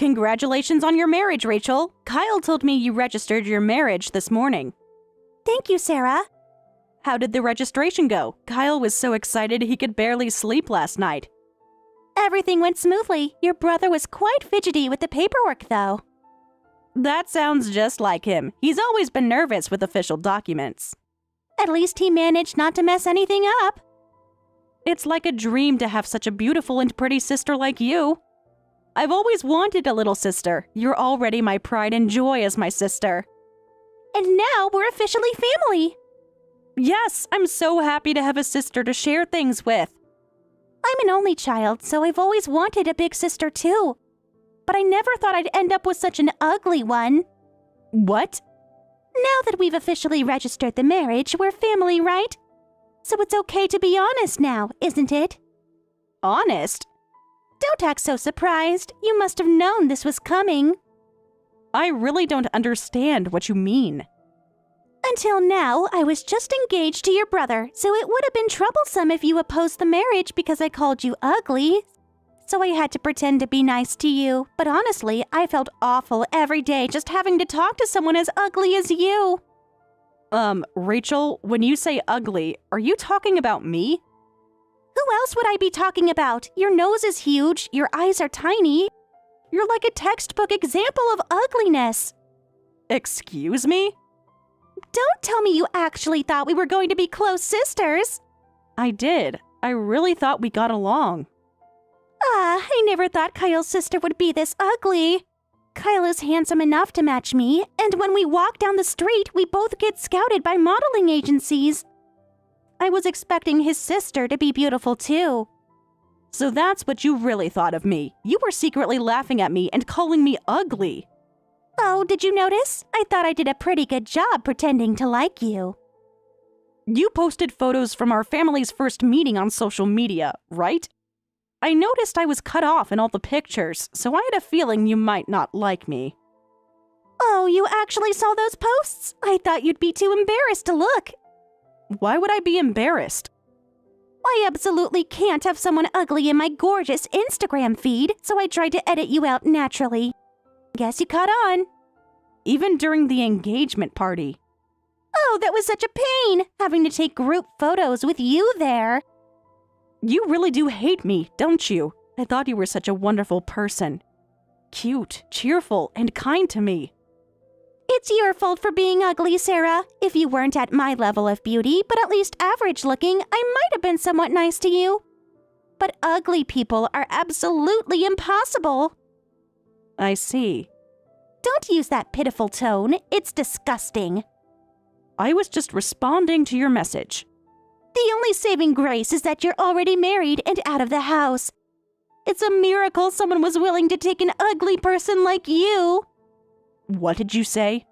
Congratulations on your marriage, Rachel. Kyle told me you registered your marriage this morning. Thank you, Sarah. How did the registration go? Kyle was so excited he could barely sleep last night. Everything went smoothly. Your brother was quite fidgety with the paperwork, though. That sounds just like him. He's always been nervous with official documents. At least he managed not to mess anything up. It's like a dream to have such a beautiful and pretty sister like you. I've always wanted a little sister. You're already my pride and joy as my sister. And now we're officially family. Yes, I'm so happy to have a sister to share things with. I'm an only child, so I've always wanted a big sister too. But I never thought I'd end up with such an ugly one. What? Now that we've officially registered the marriage, we're family, right? So it's okay to be honest now, isn't it? Honest? Don't act so surprised. You must have known this was coming. I really don't understand what you mean. Until now, I was just engaged to your brother, so it would have been troublesome if you opposed the marriage because I called you ugly. So I had to pretend to be nice to you. But honestly, I felt awful every day just having to talk to someone as ugly as you. Rachel, when you say ugly, are you talking about me? Who else would I be talking about? Your nose is huge, your eyes are tiny. You're like a textbook example of ugliness. Excuse me? Don't tell me you actually thought we were going to be close sisters. I did. I really thought we got along. I never thought Kyle's sister would be this ugly. Kyle is handsome enough to match me, and when we walk down the street, we both get scouted by modeling agencies. I was expecting his sister to be beautiful too. So that's what you really thought of me. You were secretly laughing at me and calling me ugly. Oh, did you notice? I thought I did a pretty good job pretending to like you. You posted photos from our family's first meeting on social media, right? I noticed I was cut off in all the pictures, so I had a feeling you might not like me. Oh, you actually saw those posts? I thought you'd be too embarrassed to look. Why would I be embarrassed? I absolutely can't have someone ugly in my gorgeous Instagram feed, so I tried to edit you out naturally. Guess you caught on. Even during the engagement party. Oh, that was such a pain, having to take group photos with you there. You really do hate me, don't you? I thought you were such a wonderful person. Cute, cheerful, and kind to me. It's your fault for being ugly, Sarah. If you weren't at my level of beauty, but at least average looking, I might have been somewhat nice to you. But ugly people are absolutely impossible. I see. Don't use that pitiful tone. It's disgusting. I was just responding to your message. The only saving grace is that you're already married and out of the house. It's a miracle someone was willing to take an ugly person like you. What did you say?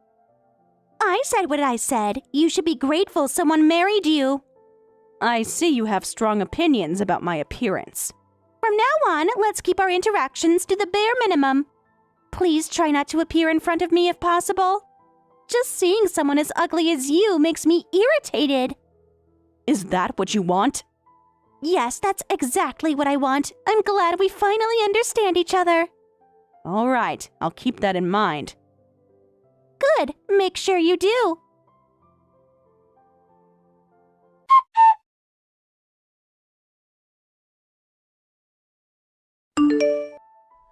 I said what I said. You should be grateful someone married you. I see you have strong opinions about my appearance. From now on, let's keep our interactions to the bare minimum. Please try not to appear in front of me if possible. Just seeing someone as ugly as you makes me irritated. Is that what you want? Yes, that's exactly what I want. I'm glad we finally understand each other. All right, I'll keep that in mind. Good. Make sure you do.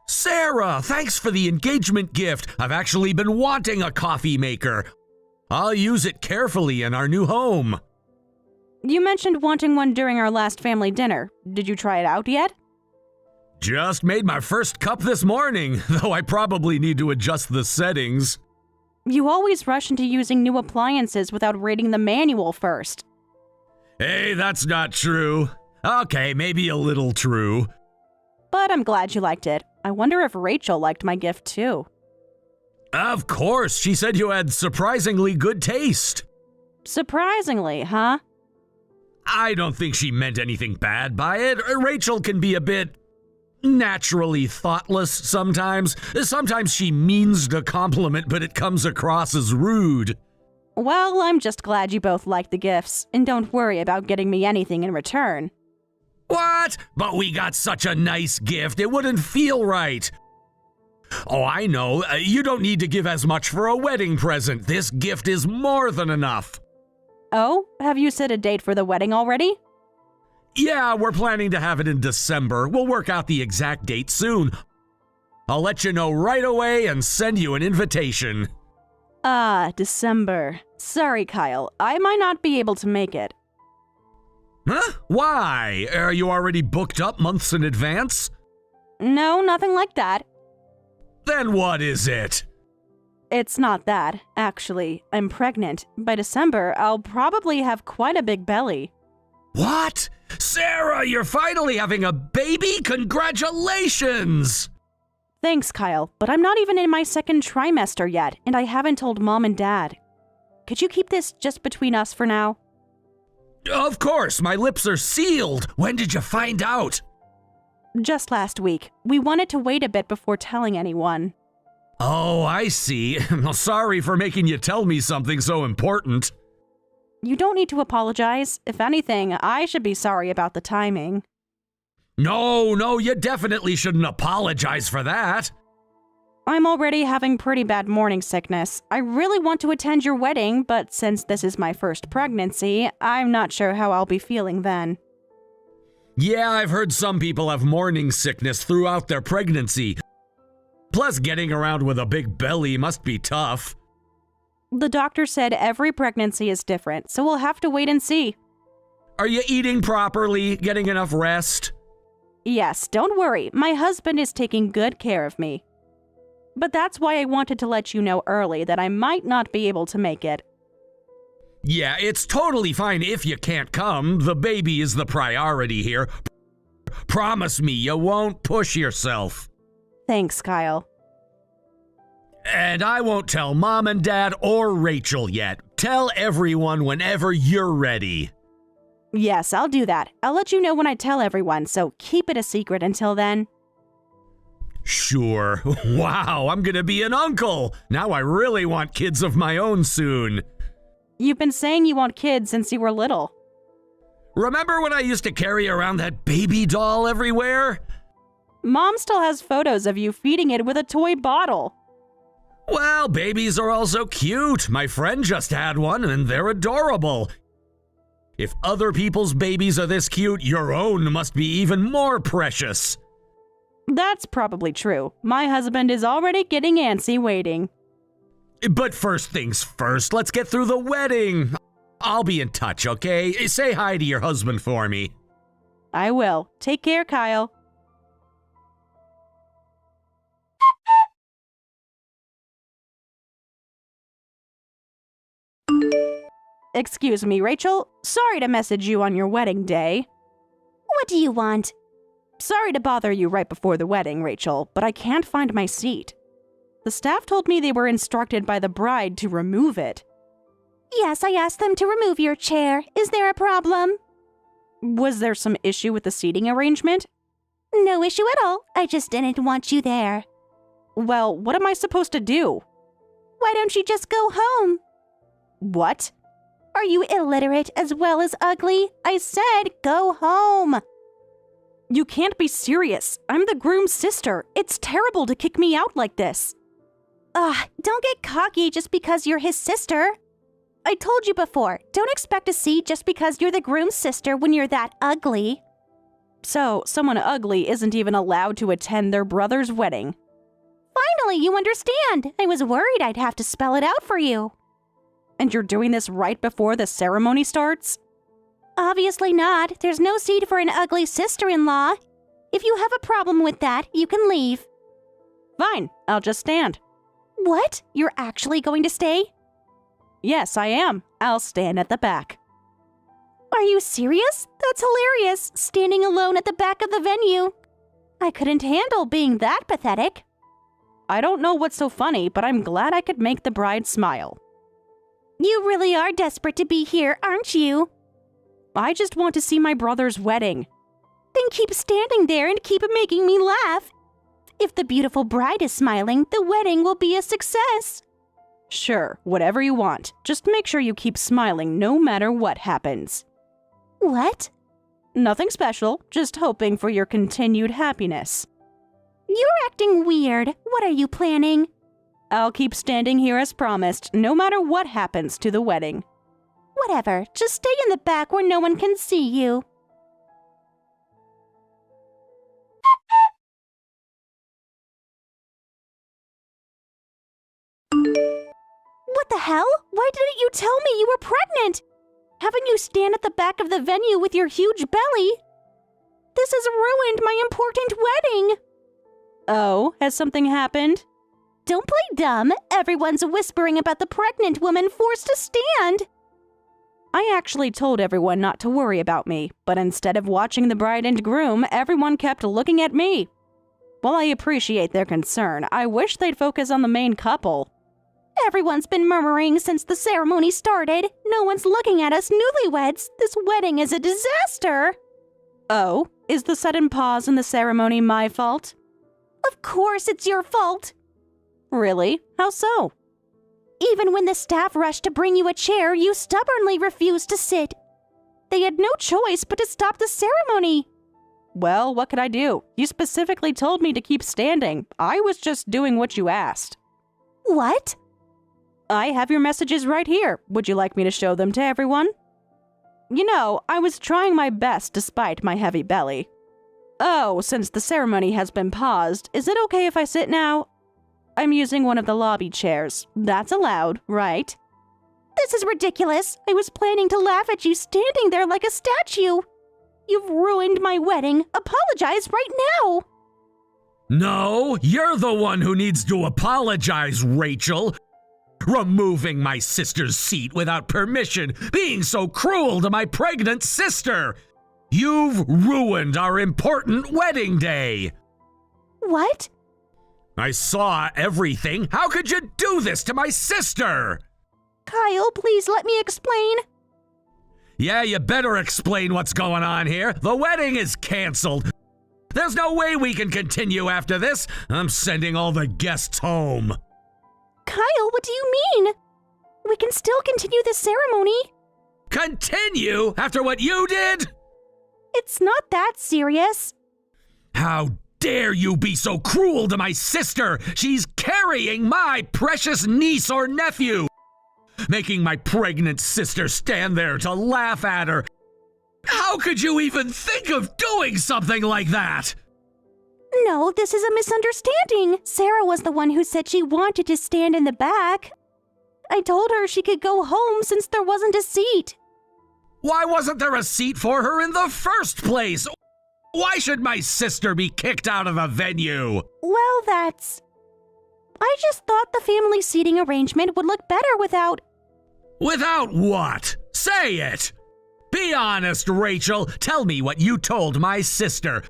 Sarah, thanks for the engagement gift. I've actually been wanting a coffee maker. I'll use it carefully in our new home. You mentioned wanting one during our last family dinner. Did you try it out yet? Just made my first cup this morning, though I probably need to adjust the settings. You always rush into using new appliances without reading the manual first. Hey, that's not true. Okay, maybe a little true. But I'm glad you liked it. I wonder if Rachel liked my gift too. Of course, she said you had surprisingly good taste. Surprisingly, huh? I don't think she meant anything bad by it. Rachel can be a bit naturally thoughtless sometimes. Sometimes she means to compliment, but it comes across as rude. Well, I'm just glad you both liked the gifts, and don't worry about getting me anything in return. What? But we got such a nice gift, it wouldn't feel right. Oh, I know. You don't need to give as much for a wedding present. This gift is more than enough. Oh, have you set a date for the wedding already? Yeah, we're planning to have it in December. We'll work out the exact date soon. I'll let you know right away and send you an invitation. Ah, December. Sorry, Kyle. I might not be able to make it. Huh? Why? Are you already booked up months in advance? No, nothing like that. Then what is it? It's not that, actually. I'm pregnant. By December, I'll probably have quite a big belly. What? Sarah, you're finally having a baby? Congratulations! Thanks, Kyle, but I'm not even in my second trimester yet, and I haven't told Mom and Dad. Could you keep this just between us for now? Of course, my lips are sealed. When did you find out? Just last week. We wanted to wait a bit before telling anyone. Oh, I see. Sorry for making you tell me something so important. You don't need to apologize. If anything, I should be sorry about the timing. No, you definitely shouldn't apologize for that. I'm already having pretty bad morning sickness. I really want to attend your wedding, but since this is my first pregnancy, I'm not sure how I'll be feeling then. Yeah, I've heard some people have morning sickness throughout their pregnancy. Plus, getting around with a big belly must be tough. The doctor said every pregnancy is different, so we'll have to wait and see. Are you eating properly? Getting enough rest? Yes, don't worry. My husband is taking good care of me. But that's why I wanted to let you know early that I might not be able to make it. Yeah, it's totally fine if you can't come. The baby is the priority here. Promise me you won't push yourself. Thanks, Kyle. And I won't tell Mom and Dad or Rachel yet. Tell everyone whenever you're ready. Yes, I'll do that. I'll let you know when I tell everyone, so keep it a secret until then. Sure. Wow, I'm gonna be an uncle. Now I really want kids of my own soon. You've been saying you want kids since you were little. Remember when I used to carry around that baby doll everywhere? Mom still has photos of you feeding it with a toy bottle. Well, babies are also cute. My friend just had one and they're adorable. If other people's babies are this cute, your own must be even more precious. That's probably true. My husband is already getting antsy waiting. But first things first, let's get through the wedding. I'll be in touch, okay? Say hi to your husband for me. I will. Take care, Kyle. Excuse me, Rachel. Sorry to message you on your wedding day. What do you want? Sorry to bother you right before the wedding, Rachel, but I can't find my seat. The staff told me they were instructed by the bride to remove it. Yes, I asked them to remove your chair. Is there a problem? Was there some issue with the seating arrangement? No issue at all. I just didn't want you there. Well, what am I supposed to do? Why don't you just go home? What? Are you illiterate as well as ugly? I said go home. You can't be serious. I'm the groom's sister. It's terrible to kick me out like this. Don't get cocky just because you're his sister. I told you before, don't expect a seat just because you're the groom's sister when you're that ugly. So, someone ugly isn't even allowed to attend their brother's wedding. Finally, you understand. I was worried I'd have to spell it out for you. And you're doing this right before the ceremony starts? Obviously not. There's no seat for an ugly sister-in-law. If you have a problem with that, you can leave. Fine, I'll just stand. What? You're actually going to stay? Yes, I am. I'll stand at the back. Are you serious? That's hilarious, standing alone at the back of the venue. I couldn't handle being that pathetic. I don't know what's so funny, but I'm glad I could make the bride smile. You really are desperate to be here, aren't you? I just want to see my brother's wedding. Then keep standing there and keep making me laugh. If the beautiful bride is smiling, the wedding will be a success. Sure, whatever you want. Just make sure you keep smiling no matter what happens. What? Nothing special, just hoping for your continued happiness. You're acting weird. What are you planning? I'll keep standing here as promised, no matter what happens to the wedding. Whatever. Just stay in the back where no one can see you. What the hell? Why didn't you tell me you were pregnant? Having you stand at the back of the venue with your huge belly? This has ruined my important wedding. Oh, has something happened? Don't play dumb. Everyone's whispering about the pregnant woman forced to stand. I actually told everyone not to worry about me, but instead of watching the bride and groom, everyone kept looking at me. While I appreciate their concern, I wish they'd focus on the main couple. Everyone's been murmuring since the ceremony started. No one's looking at us newlyweds. This wedding is a disaster. Oh, is the sudden pause in the ceremony my fault? Of course it's your fault. Really? How so? Even when the staff rushed to bring you a chair, you stubbornly refused to sit. They had no choice but to stop the ceremony. Well, what could I do? You specifically told me to keep standing. I was just doing what you asked. What? I have your messages right here. Would you like me to show them to everyone? You know, I was trying my best despite my heavy belly. Oh, since the ceremony has been paused, is it okay if I sit now? I'm using one of the lobby chairs. That's allowed, right? This is ridiculous. I was planning to laugh at you standing there like a statue. You've ruined my wedding. Apologize right now. No, you're the one who needs to apologize, Rachel. Removing my sister's seat without permission, being so cruel to my pregnant sister. You've ruined our important wedding day. What? I saw everything. How could you do this to my sister? Kyle, please let me explain. Yeah, you better explain what's going on here. The wedding is canceled. There's no way we can continue after this. I'm sending all the guests home. Kyle, what do you mean? We can still continue the ceremony. Continue after what you did? It's not that serious. How dare you be so cruel to my sister? She's carrying my precious niece or nephew, making my pregnant sister stand there to laugh at her. How could you even think of doing something like that? No, this is a misunderstanding. Sarah was the one who said she wanted to stand in the back. I told her she could go home since there wasn't a seat. Why wasn't there a seat for her in the first place? Why should my sister be kicked out of a venue? Well, I just thought the family seating arrangement would look better without... Without what? Say it! Be honest, Rachel. Tell me what you told my sister.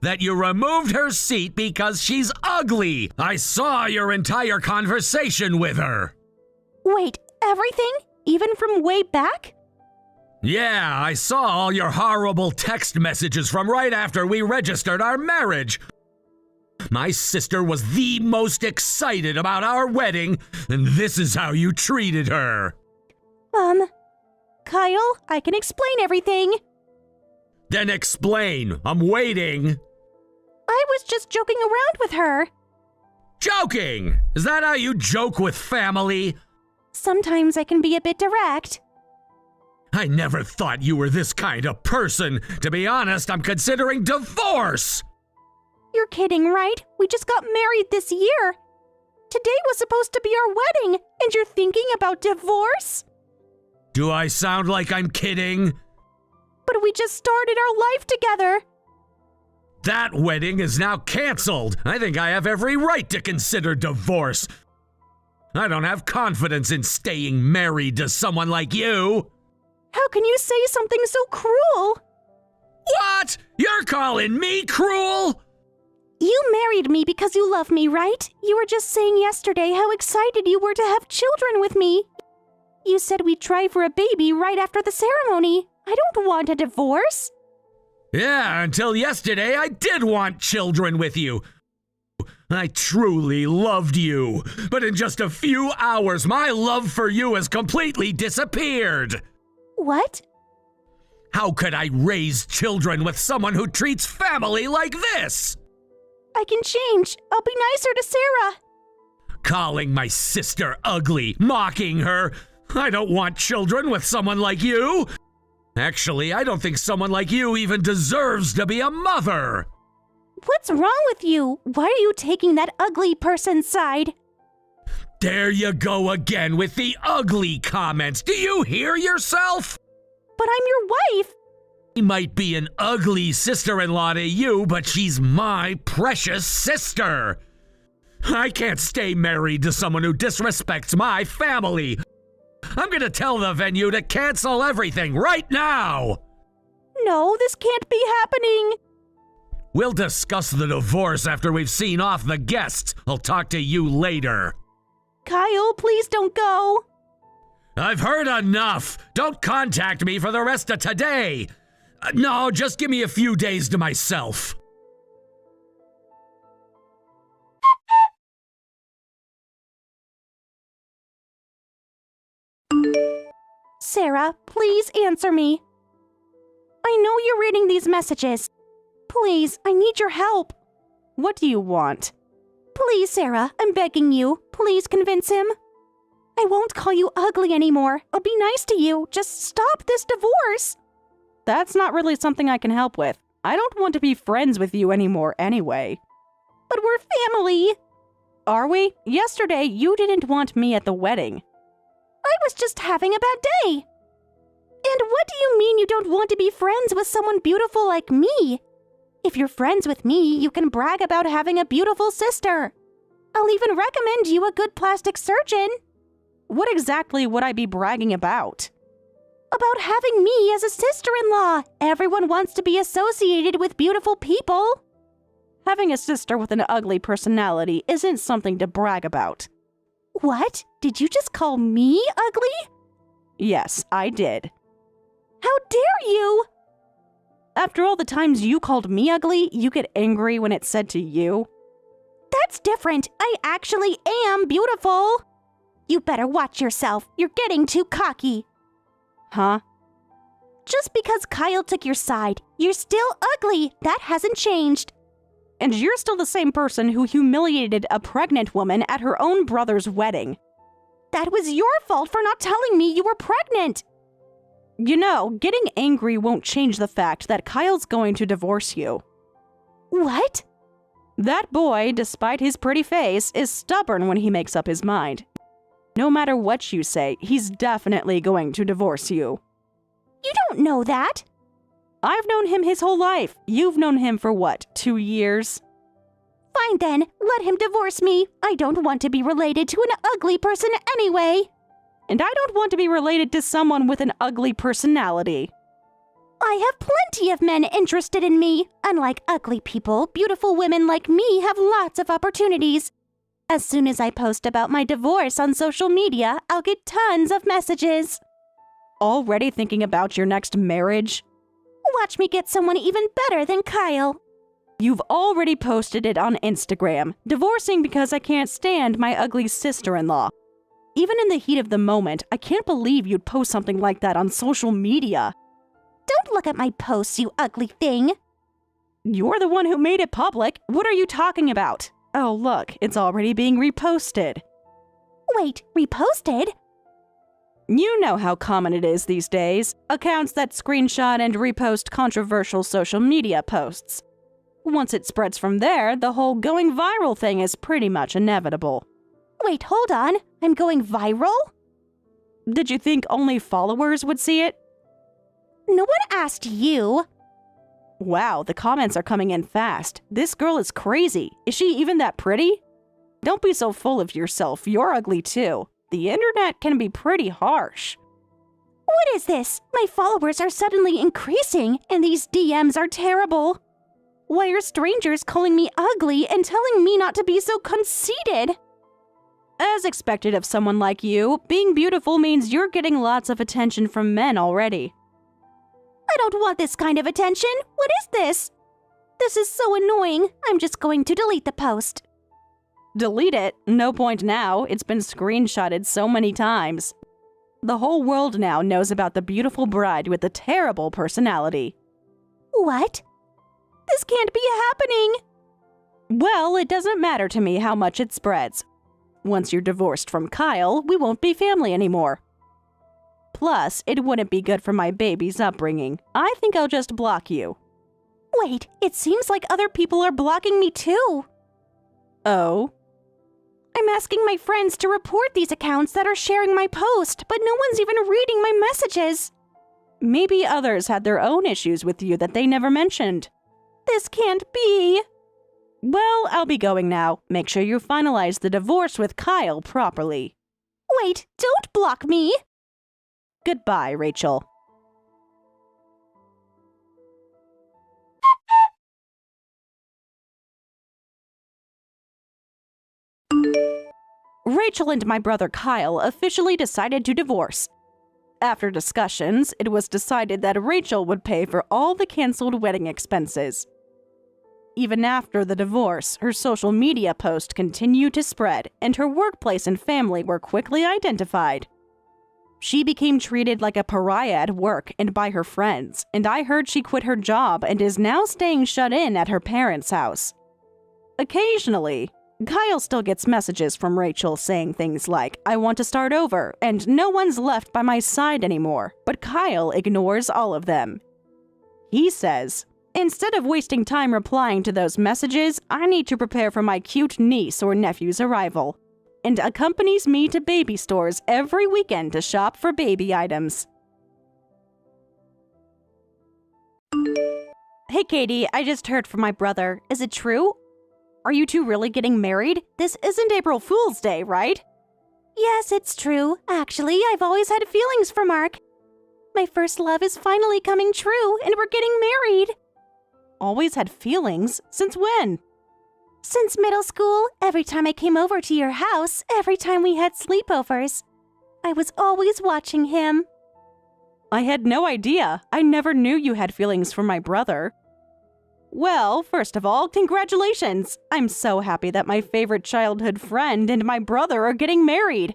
That you removed her seat because she's ugly. I saw your entire conversation with her. Wait, everything? Even from way back? Yeah, I saw all your horrible text messages from right after we registered our marriage. My sister was the most excited about our wedding, and this is how you treated her. Kyle, I can explain everything. Then explain. I'm waiting. I was just joking around with her. Joking? Is that how you joke with family? Sometimes I can be a bit direct. I never thought you were this kind of person. To be honest, I'm considering divorce. You're kidding, right? We just got married this year. Today was supposed to be our wedding, and you're thinking about divorce? Do I sound like I'm kidding? But we just started our life together. That wedding is now canceled. I think I have every right to consider divorce. I don't have confidence in staying married to someone like you. How can you say something so cruel? What? You're calling me cruel? You married me because you love me, right? You were just saying yesterday how excited you were to have children with me. You said we'd try for a baby right after the ceremony. I don't want a divorce. Yeah, until yesterday I did want children with you. I truly loved you. But in just a few hours, my love for you has completely disappeared. What? How could I raise children with someone who treats family like this? I can change. I'll be nicer to Sarah. Calling my sister ugly, mocking her. I don't want children with someone like you. Actually, I don't think someone like you even deserves to be a mother. What's wrong with you? Why are you taking that ugly person's side? There you go again with the ugly comments. Do you hear yourself? But I'm your wife. She might be an ugly sister-in-law to you, but she's my precious sister. I can't stay married to someone who disrespects my family. I'm gonna tell the venue to cancel everything right now. No, this can't be happening. We'll discuss the divorce after we've seen off the guests. I'll talk to you later. Kyle, please don't go. I've heard enough. Don't contact me for the rest of today. No, just give me a few days to myself. Sarah, please answer me. I know you're reading these messages. Please, I need your help. What do you want? Please, Sarah, I'm begging you. Please convince him. I won't call you ugly anymore. I'll be nice to you. Just stop this divorce. That's not really something I can help with. I don't want to be friends with you anymore anyway. But we're family. Are we? Yesterday, you didn't want me at the wedding. I was just having a bad day. And what do you mean you don't want to be friends with someone beautiful like me? If you're friends with me, you can brag about having a beautiful sister. I'll even recommend you a good plastic surgeon. What exactly would I be bragging about? About having me as a sister-in-law. Everyone wants to be associated with beautiful people. Having a sister with an ugly personality isn't something to brag about. What? Did you just call me ugly? Yes, I did. How dare you? After all the times you called me ugly, you get angry when it's said to you? That's different. I actually am beautiful. You better watch yourself. You're getting too cocky. Huh? Just because Kyle took your side, you're still ugly. That hasn't changed. And you're still the same person who humiliated a pregnant woman at her own brother's wedding. That was your fault for not telling me you were pregnant. You know, getting angry won't change the fact that Kyle's going to divorce you. What? That boy, despite his pretty face, is stubborn when he makes up his mind. No matter what you say, he's definitely going to divorce you. You don't know that. I've known him his whole life. You've known him for what, 2 years? Fine then, let him divorce me. I don't want to be related to an ugly person anyway. And I don't want to be related to someone with an ugly personality. I have plenty of men interested in me. Unlike ugly people, beautiful women like me have lots of opportunities. As soon as I post about my divorce on social media, I'll get tons of messages. Already thinking about your next marriage? Watch me get someone even better than Kyle. You've already posted it on Instagram, divorcing because I can't stand my ugly sister-in-law. Even in the heat of the moment, I can't believe you'd post something like that on social media. Don't look at my posts, you ugly thing. You're the one who made it public. What are you talking about? Oh, look, it's already being reposted. Wait, reposted? You know how common it is these days. Accounts that screenshot and repost controversial social media posts. Once it spreads from there, the whole going viral thing is pretty much inevitable. Wait, hold on. I'm going viral? Did you think only followers would see it? No one asked you. Wow, the comments are coming in fast. This girl is crazy. Is she even that pretty? Don't be so full of yourself. You're ugly too. The internet can be pretty harsh. What is this? My followers are suddenly increasing, and these DMs are terrible. Why are strangers calling me ugly and telling me not to be so conceited? As expected of someone like you, being beautiful means you're getting lots of attention from men already. I don't want this kind of attention. What is this? This is so annoying. I'm just going to delete the post. Delete it? No point now. It's been screenshotted so many times. The whole world now knows about the beautiful bride with the terrible personality. What? This can't be happening. Well, it doesn't matter to me how much it spreads. Once you're divorced from Kyle, we won't be family anymore. Plus, it wouldn't be good for my baby's upbringing. I think I'll just block you. Wait, it seems like other people are blocking me too. Oh? I'm asking my friends to report these accounts that are sharing my post, but no one's even reading my messages. Maybe others had their own issues with you that they never mentioned. This can't be. Well, I'll be going now. Make sure you finalize the divorce with Kyle properly. Wait, don't block me. Goodbye, Rachel. Rachel and my brother Kyle officially decided to divorce. After discussions, it was decided that Rachel would pay for all the canceled wedding expenses. Even after the divorce, her social media posts continued to spread, and her workplace and family were quickly identified. She became treated like a pariah at work and by her friends, and I heard she quit her job and is now staying shut in at her parents' house. Occasionally, Kyle still gets messages from Rachel saying things like, "I want to start over," and "No one's left by my side anymore," but Kyle ignores all of them. He says, "Instead of wasting time replying to those messages, I need to prepare for my cute niece or nephew's arrival," and accompanies me to baby stores every weekend to shop for baby items. Hey Katie, I just heard from my brother. Is it true? Are you two really getting married? This isn't April Fool's Day, right? Yes, it's true. Actually, I've always had feelings for Mark. My first love is finally coming true, and we're getting married. Always had feelings? Since when? Since middle school, every time I came over to your house, every time we had sleepovers, I was always watching him. I had no idea. I never knew you had feelings for my brother. Well, first of all, congratulations! I'm so happy that my favorite childhood friend and my brother are getting married.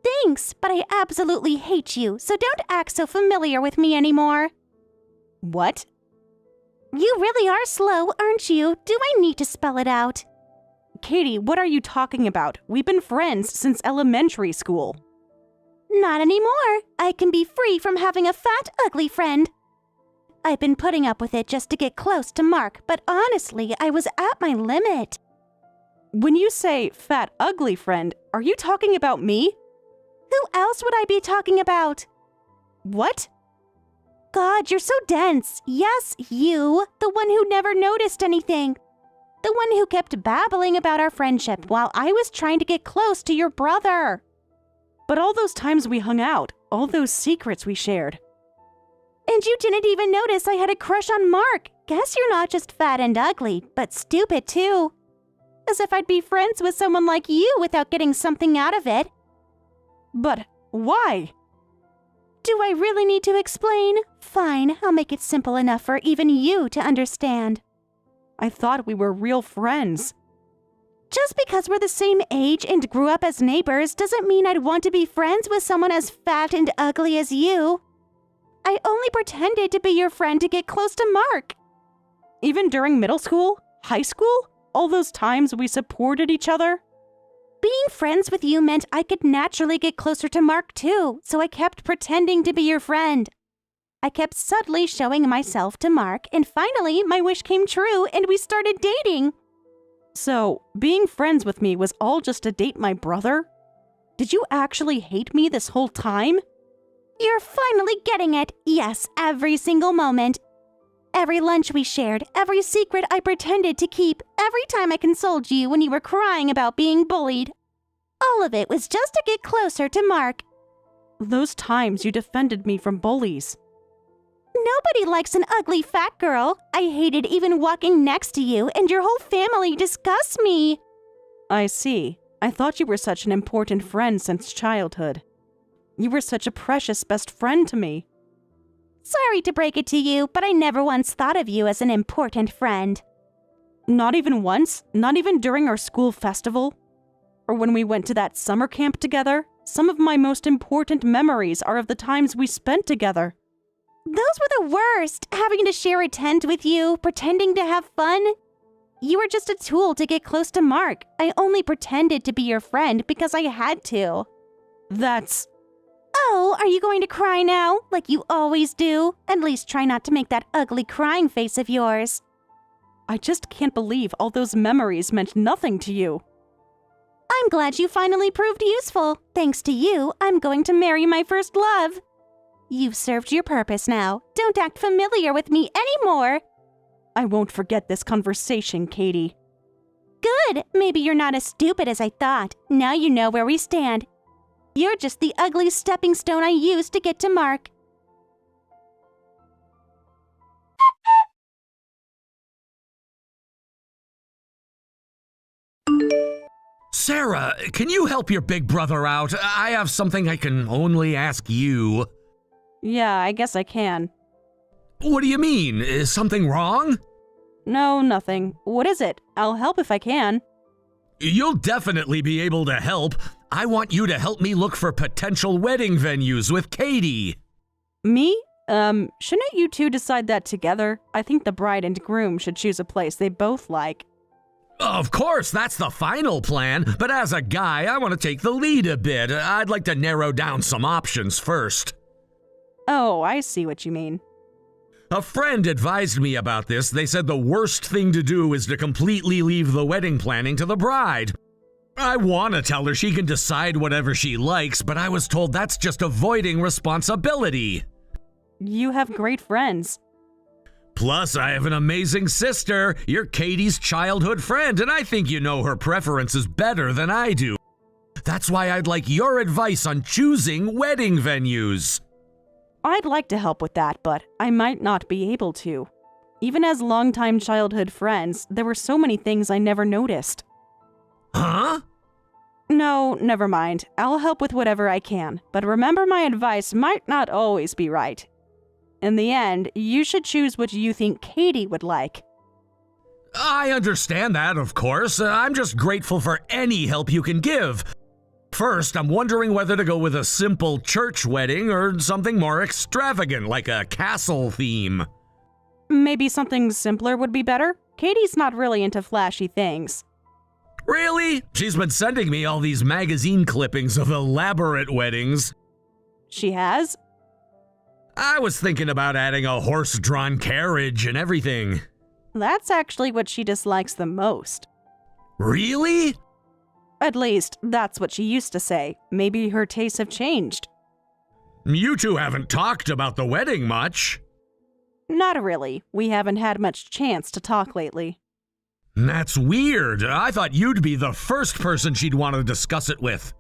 Thanks, but I absolutely hate you, so don't act so familiar with me anymore. What? You really are slow, aren't you? Do I need to spell it out? Katie, what are you talking about? We've been friends since elementary school. Not anymore. I can be free from having a fat, ugly friend. I've been putting up with it just to get close to Mark, but honestly, I was at my limit. When you say fat, ugly friend, are you talking about me? Who else would I be talking about? What? God, you're so dense. Yes, you, the one who never noticed anything. The one who kept babbling about our friendship while I was trying to get close to your brother. But all those times we hung out, all those secrets we shared. And you didn't even notice I had a crush on Mark. Guess you're not just fat and ugly, but stupid too. As if I'd be friends with someone like you without getting something out of it. But why? Do I really need to explain? Fine, I'll make it simple enough for even you to understand. I thought we were real friends. Just because we're the same age and grew up as neighbors doesn't mean I'd want to be friends with someone as fat and ugly as you. I only pretended to be your friend to get close to Mark. Even during middle school? High school? All those times we supported each other? Being friends with you meant I could naturally get closer to Mark too, so I kept pretending to be your friend. I kept subtly showing myself to Mark, and finally my wish came true and we started dating. So, being friends with me was all just to date my brother? Did you actually hate me this whole time? You're finally getting it. Yes, every single moment. Every lunch we shared, every secret I pretended to keep, every time I consoled you when you were crying about being bullied. All of it was just to get closer to Mark. Those times you defended me from bullies. Nobody likes an ugly fat girl. I hated even walking next to you, and your whole family disgusts me. I see. I thought you were such an important friend since childhood. You were such a precious best friend to me. Sorry to break it to you, but I never once thought of you as an important friend. Not even once? Not even during our school festival? Or when we went to that summer camp together? Some of my most important memories are of the times we spent together. Those were the worst, having to share a tent with you, pretending to have fun. You were just a tool to get close to Mark. I only pretended to be your friend because I had to. That's... Oh, are you going to cry now, like you always do? At least try not to make that ugly crying face of yours. I just can't believe all those memories meant nothing to you. I'm glad you finally proved useful. Thanks to you, I'm going to marry my first love. You've served your purpose now. Don't act familiar with me anymore. I won't forget this conversation, Katie. Good. Maybe you're not as stupid as I thought. Now you know where we stand. You're just the ugly stepping stone I used to get to Mark. Sarah, can you help your big brother out? I have something I can only ask you. Yeah, I guess I can. What do you mean? Is something wrong? No, nothing. What is it? I'll help if I can. You'll definitely be able to help. I want you to help me look for potential wedding venues with Katie. Me? Shouldn't you two decide that together? I think the bride and groom should choose a place they both like. Of course, that's the final plan, but as a guy, I want to take the lead a bit. I'd like to narrow down some options first. Oh, I see what you mean. A friend advised me about this. They said the worst thing to do is to completely leave the wedding planning to the bride. I want to tell her she can decide whatever she likes, but I was told that's just avoiding responsibility. You have great friends. Plus, I have an amazing sister. You're Katie's childhood friend, and I think you know her preferences better than I do. That's why I'd like your advice on choosing wedding venues. I'd like to help with that, but I might not be able to. Even as longtime childhood friends, there were so many things I never noticed. Huh? No, never mind. I'll help with whatever I can, but remember my advice might not always be right. In the end, you should choose what you think Katie would like. I understand that, of course. I'm just grateful for any help you can give. First, I'm wondering whether to go with a simple church wedding or something more extravagant, like a castle theme. Maybe something simpler would be better? Katie's not really into flashy things. Really? She's been sending me all these magazine clippings of elaborate weddings. She has? I was thinking about adding a horse-drawn carriage and everything. That's actually what she dislikes the most. Really? At least, that's what she used to say. Maybe her tastes have changed. You two haven't talked about the wedding much. Not really. We haven't had much chance to talk lately. That's weird. I thought you'd be the first person she'd want to discuss it with.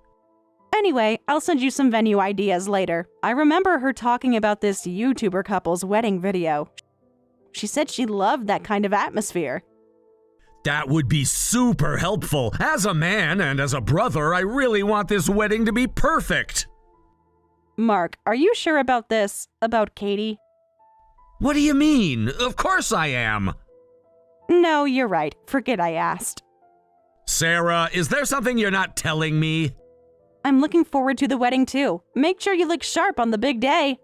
Anyway, I'll send you some venue ideas later. I remember her talking about this YouTuber couple's wedding video. She said she loved that kind of atmosphere. That would be super helpful. As a man and as a brother, I really want this wedding to be perfect. Mark, are you sure about this? About Katie? What do you mean? Of course I am. No, you're right. Forget I asked. Sarah, is there something you're not telling me? I'm looking forward to the wedding too. Make sure you look sharp on the big day.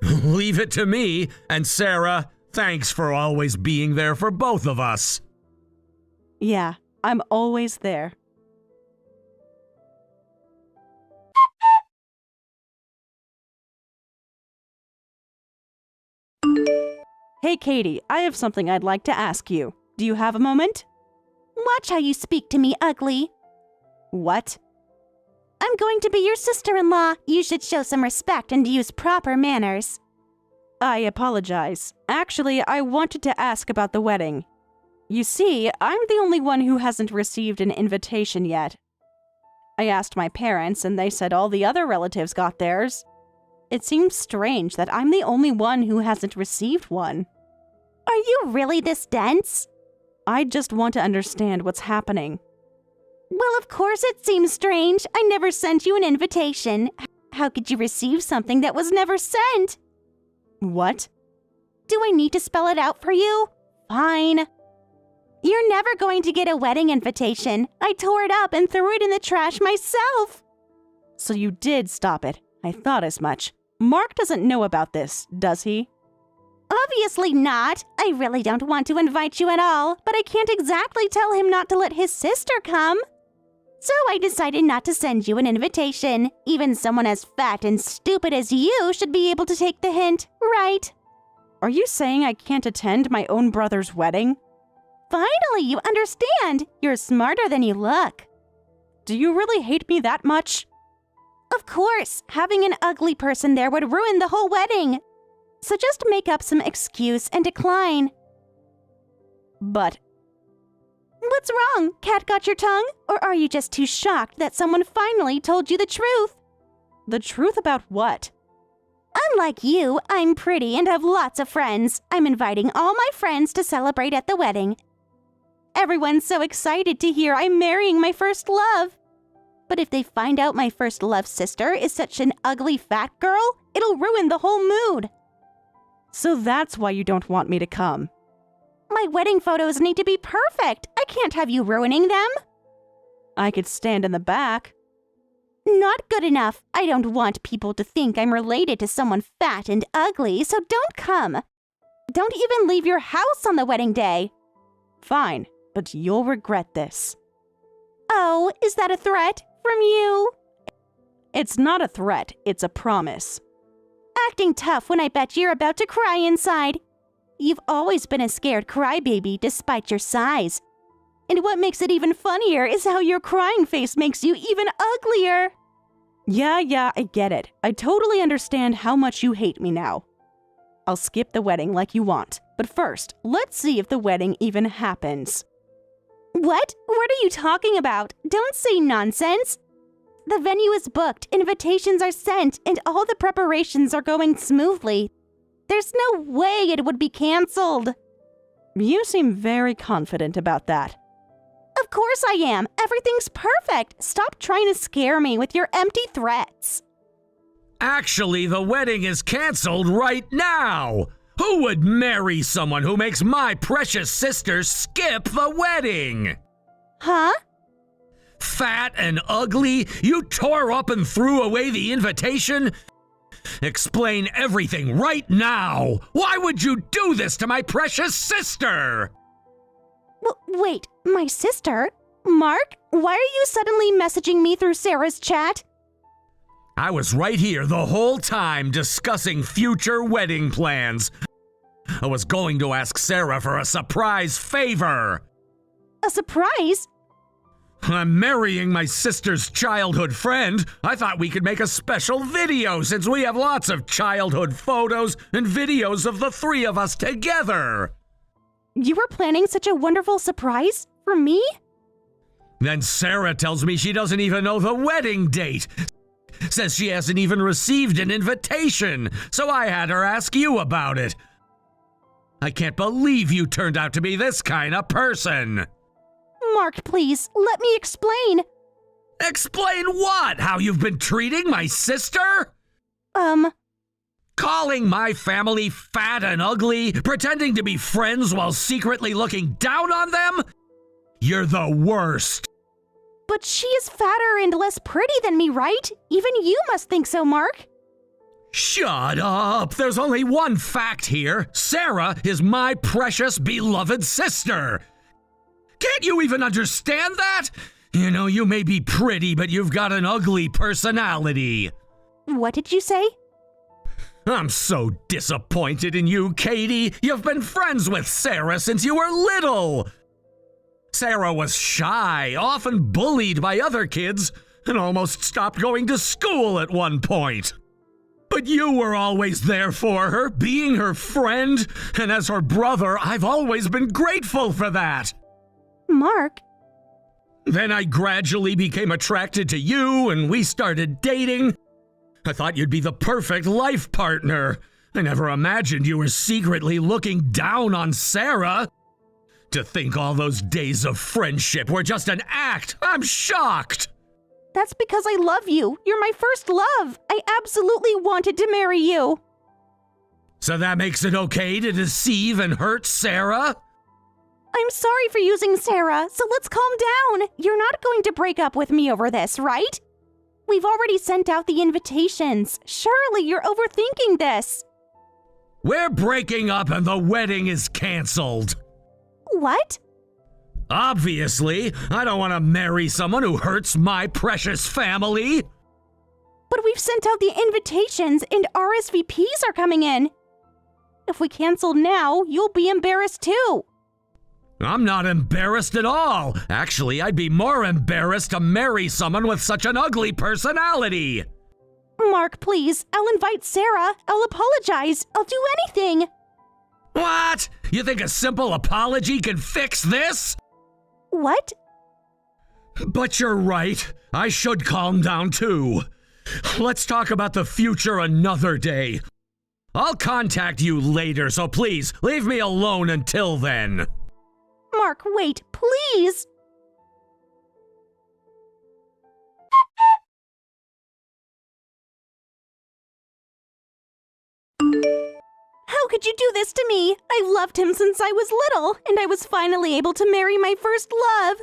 Leave it to me. And Sarah, thanks for always being there for both of us. Yeah, I'm always there. Hey, Katie, I have something I'd like to ask you. Do you have a moment? Watch how you speak to me, ugly. What? I'm going to be your sister-in-law. You should show some respect and use proper manners. I apologize. Actually, I wanted to ask about the wedding. You see, I'm the only one who hasn't received an invitation yet. I asked my parents, and they said all the other relatives got theirs. It seems strange that I'm the only one who hasn't received one. Are you really this dense? I just want to understand what's happening. Well, of course it seems strange. I never sent you an invitation. How could you receive something that was never sent? What? Do I need to spell it out for you? Fine. You're never going to get a wedding invitation. I tore it up and threw it in the trash myself. So you did stop it. I thought as much. Mark doesn't know about this, does he? Obviously not. I really don't want to invite you at all, but I can't exactly tell him not to let his sister come. So I decided not to send you an invitation. Even someone as fat and stupid as you should be able to take the hint, right? Are you saying I can't attend my own brother's wedding? Finally, you understand. You're smarter than you look. Do you really hate me that much? Of course, having an ugly person there would ruin the whole wedding. So just make up some excuse and decline. But what's wrong? Cat got your tongue? Or are you just too shocked that someone finally told you the truth? the truth about what? Unlike you, I'm pretty and have lots of friends. I'm inviting all my friends to celebrate at the wedding. Everyone's so excited to hear I'm marrying my first love. But if they find out my first love sister is such an ugly fat girl, it'll ruin the whole mood. So that's why you don't want me to come. My wedding photos need to be perfect. I can't have you ruining them. I could stand in the back. Not good enough. I don't want people to think I'm related to someone fat and ugly, so don't come. Don't even leave your house on the wedding day. Fine, but you'll regret this. Oh, is that a threat from you? It's not a threat, it's a promise. Acting tough when I bet you're about to cry inside. You've always been a scared crybaby despite your size. And what makes it even funnier is how your crying face makes you even uglier. Yeah, I get it. I totally understand how much you hate me now. I'll skip the wedding like you want. But first, let's see if the wedding even happens. What? What are you talking about? Don't say nonsense. The venue is booked, invitations are sent, and all the preparations are going smoothly. There's no way it would be canceled. You seem very confident about that. Of course I am. Everything's perfect. Stop trying to scare me with your empty threats. Actually, the wedding is canceled right now. Who would marry someone who makes my precious sister skip the wedding? Huh? Fat and ugly? You tore up and threw away the invitation? Explain everything right now. Why would you do this to my precious sister? Wait, my sister? Mark, why are you suddenly messaging me through Sarah's chat? I was right here the whole time discussing future wedding plans. I was going to ask Sarah for a surprise favor. A surprise? I'm marrying my sister's childhood friend. I thought we could make a special video since we have lots of childhood photos and videos of the three of us together. You were planning such a wonderful surprise for me? Then Sarah tells me she doesn't even know the wedding date. Says she hasn't even received an invitation, so I had her ask you about it. I can't believe you turned out to be this kind of person. Mark, please, let me explain. Explain what? How you've been treating my sister? Calling my family fat and ugly, pretending to be friends while secretly looking down on them? You're the worst. But she is fatter and less pretty than me, right? Even you must think so, Mark. Shut up! There's only one fact here. Sarah is my precious beloved sister. Can't you even understand that? You know, you may be pretty, but you've got an ugly personality. What did you say? I'm so disappointed in you, Katie. You've been friends with Sarah since you were little. Sarah was shy, often bullied by other kids, and almost stopped going to school at one point. But you were always there for her, being her friend, and as her brother, I've always been grateful for that. Mark? Then I gradually became attracted to you, and we started dating. I thought you'd be the perfect life partner. I never imagined you were secretly looking down on Sarah. To think all those days of friendship were just an act, I'm shocked. That's because I love you. You're my first love. I absolutely wanted to marry you. So that makes it okay to deceive and hurt Sarah? I'm sorry for using Sarah, so let's calm down. You're not going to break up with me over this, right? We've already sent out the invitations. Surely you're overthinking this. We're breaking up and the wedding is canceled. What? Obviously, I don't want to marry someone who hurts my precious family. But we've sent out the invitations and RSVPs are coming in. If we cancel now, you'll be embarrassed too. I'm not embarrassed at all. Actually, I'd be more embarrassed to marry someone with such an ugly personality. Mark, please. I'll invite Sarah. I'll apologize. I'll do anything. What? You think a simple apology can fix this? What? But you're right. I should calm down too. Let's talk about the future another day. I'll contact you later, so please leave me alone until then. Mark, wait, please. How could you do this to me? I loved him since I was little, and I was finally able to marry my first love.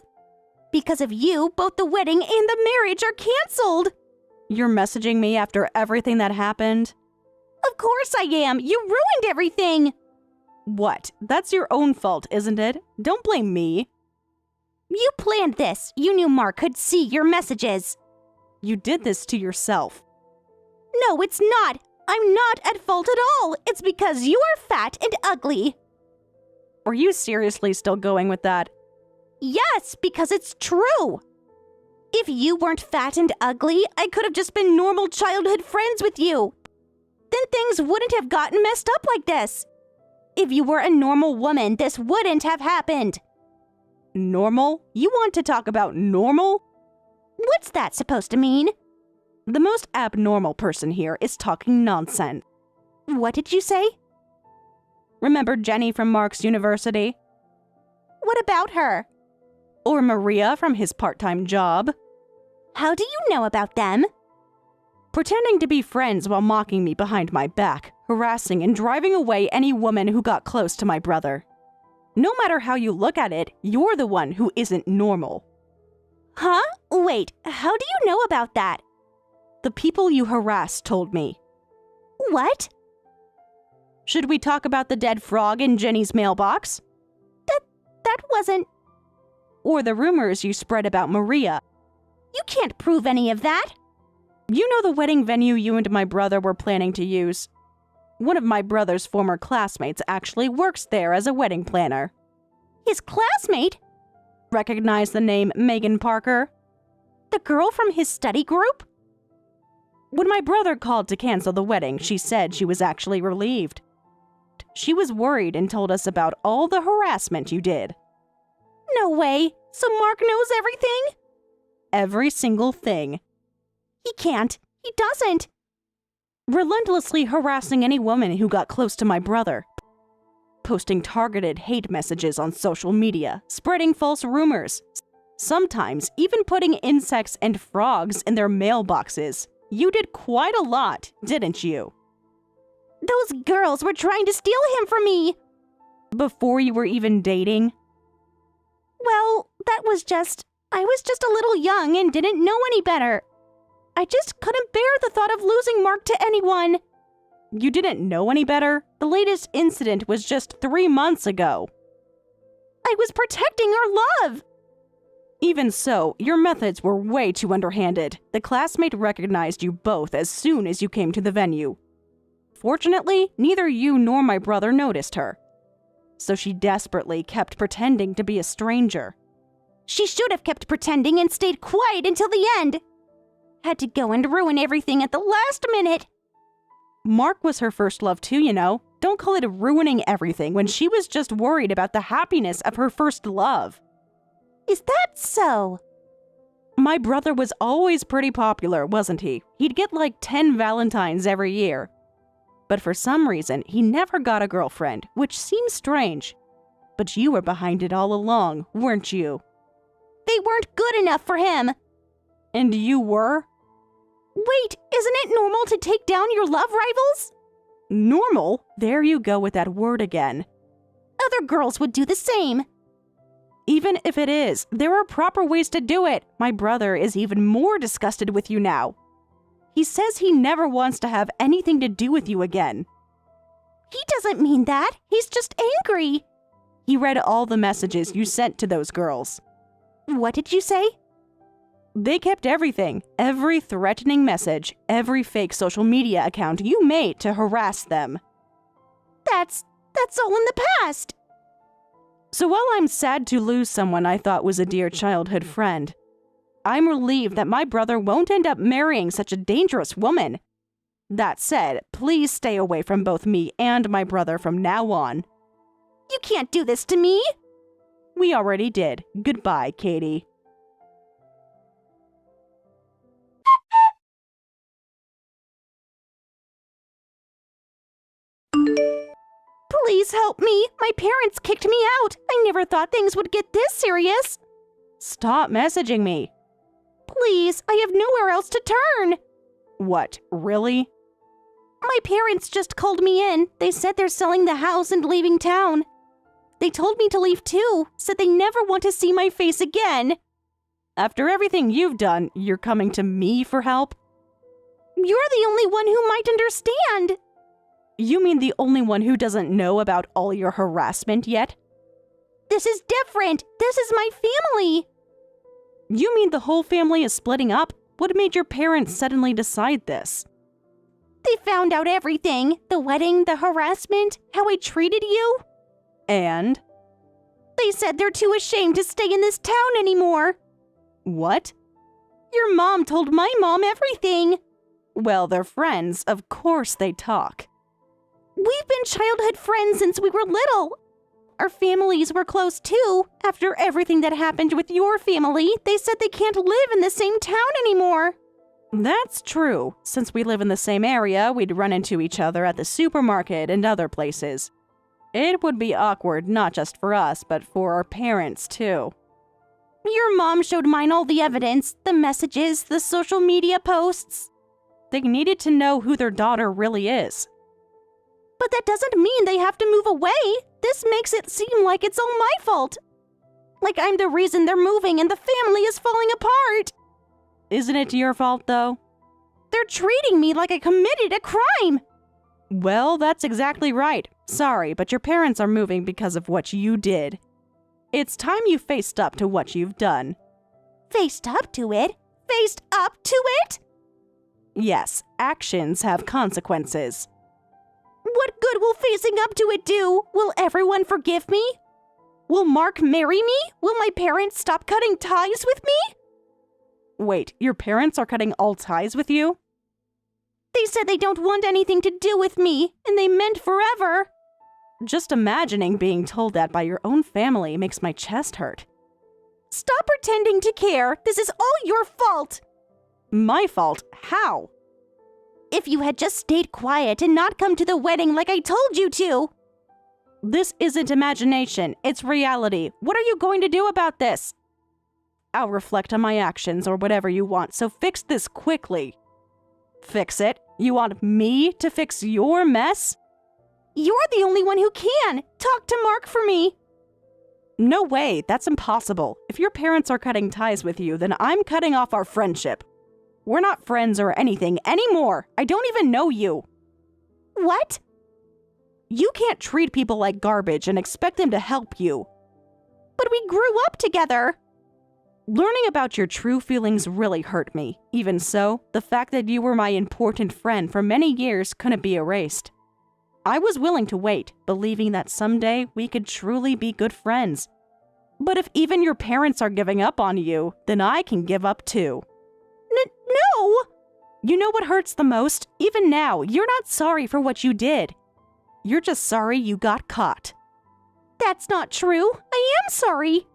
Because of you, both the wedding and the marriage are canceled. You're messaging me after everything that happened? Of course I am. You ruined everything. What? That's your own fault, isn't it? Don't blame me. You planned this. You knew Mark could see your messages. You did this to yourself. No, it's not. I'm not at fault at all. It's because you are fat and ugly. Are you seriously still going with that? Yes, because it's true. If you weren't fat and ugly, I could have just been normal childhood friends with you. Then things wouldn't have gotten messed up like this. If you were a normal woman, this wouldn't have happened. Normal? You want to talk about normal? What's that supposed to mean? The most abnormal person here is talking nonsense. What did you say? Remember Jenny from Mark's university? What about her? Or Maria from his part-time job? How do you know about them? Pretending to be friends while mocking me behind my back, harassing and driving away any woman who got close to my brother. No matter how you look at it, you're the one who isn't normal. Huh? Wait, how do you know about that? The people you harassed told me. What? Should we talk about the dead frog in Jenny's mailbox? That wasn't... Or the rumors you spread about Maria? You can't prove any of that. You know the wedding venue you and my brother were planning to use? One of my brother's former classmates actually works there as a wedding planner. His classmate? Recognize the name Megan Parker? The girl from his study group? When my brother called to cancel the wedding, she said she was actually relieved. She was worried and told us about all the harassment you did. No way. So Mark knows everything? Every single thing. He can't. He doesn't. Relentlessly harassing any woman who got close to my brother. Posting targeted hate messages on social media, spreading false rumors. Sometimes even putting insects and frogs in their mailboxes. You did quite a lot, didn't you? Those girls were trying to steal him from me. Before you were even dating? Well, I was just a little young and didn't know any better. I just couldn't bear the thought of losing Mark to anyone. You didn't know any better? The latest incident was just 3 months ago. I was protecting our love. Even so, your methods were way too underhanded. The classmate recognized you both as soon as you came to the venue. Fortunately, neither you nor my brother noticed her. So she desperately kept pretending to be a stranger. She should have kept pretending and stayed quiet until the end. Had to go and ruin everything at the last minute. Mark was her first love too, you know. Don't call it ruining everything when she was just worried about the happiness of her first love. Is that so? My brother was always pretty popular, wasn't he? He'd get like 10 Valentines every year. But for some reason, he never got a girlfriend, which seems strange. But you were behind it all along, weren't you? They weren't good enough for him. And you were? Wait, isn't it normal to take down your love rivals? Normal? There you go with that word again. Other girls would do the same. Even if it is, there are proper ways to do it. My brother is even more disgusted with you now. He says he never wants to have anything to do with you again. He doesn't mean that. He's just angry. He read all the messages you sent to those girls. What did you say? They kept everything, every threatening message, every fake social media account you made to harass them. That's all in the past. So while I'm sad to lose someone I thought was a dear childhood friend, I'm relieved that my brother won't end up marrying such a dangerous woman. That said, please stay away from both me and my brother from now on. You can't do this to me. We already did. Goodbye, Katie. Please help me. My parents kicked me out. I never thought things would get this serious. Stop messaging me. Please, I have nowhere else to turn. What, really? My parents just called me in. They said they're selling the house and leaving town. They told me to leave too, said they never want to see my face again. After everything you've done, you're coming to me for help? You're the only one who might understand. You mean the only one who doesn't know about all your harassment yet? This is different. This is my family. You mean the whole family is splitting up? What made your parents suddenly decide this? They found out everything. The wedding, the harassment, how I treated you. And? They said they're too ashamed to stay in this town anymore. What? Your mom told my mom everything. Well, they're friends. Of course they talk. We've been childhood friends since we were little. Our families were close too. After everything that happened with your family, they said they can't live in the same town anymore. That's true. Since we live in the same area, we'd run into each other at the supermarket and other places. It would be awkward not just for us, but for our parents too. Your mom showed mine all the evidence, the messages, the social media posts. They needed to know who their daughter really is. But that doesn't mean they have to move away. This makes it seem like it's all my fault. Like I'm the reason they're moving and the family is falling apart. Isn't it your fault, though? They're treating me like I committed a crime. Well, that's exactly right. Sorry, but your parents are moving because of what you did. It's time you faced up to what you've done. Faced up to it? Faced up to it? Yes, actions have consequences. What good will facing up to it do? Will everyone forgive me? Will Mark marry me? Will my parents stop cutting ties with me? Wait, your parents are cutting all ties with you? They said they don't want anything to do with me, and they meant forever. Just imagining being told that by your own family makes my chest hurt. Stop pretending to care. This is all your fault. My fault? How? If you had just stayed quiet and not come to the wedding like I told you to. This isn't imagination, it's reality. What are you going to do about this? I'll reflect on my actions or whatever you want, so fix this quickly. Fix it? You want me to fix your mess? You're the only one who can. Talk to Mark for me. No way, that's impossible. If your parents are cutting ties with you, then I'm cutting off our friendship. We're not friends or anything anymore. I don't even know you. What? You can't treat people like garbage and expect them to help you. But we grew up together. Learning about your true feelings really hurt me. Even so, the fact that you were my important friend for many years couldn't be erased. I was willing to wait, believing that someday we could truly be good friends. But if even your parents are giving up on you, then I can give up too. No! You know what hurts the most? Even now, you're not sorry for what you did. You're just sorry you got caught. That's not true. I am sorry.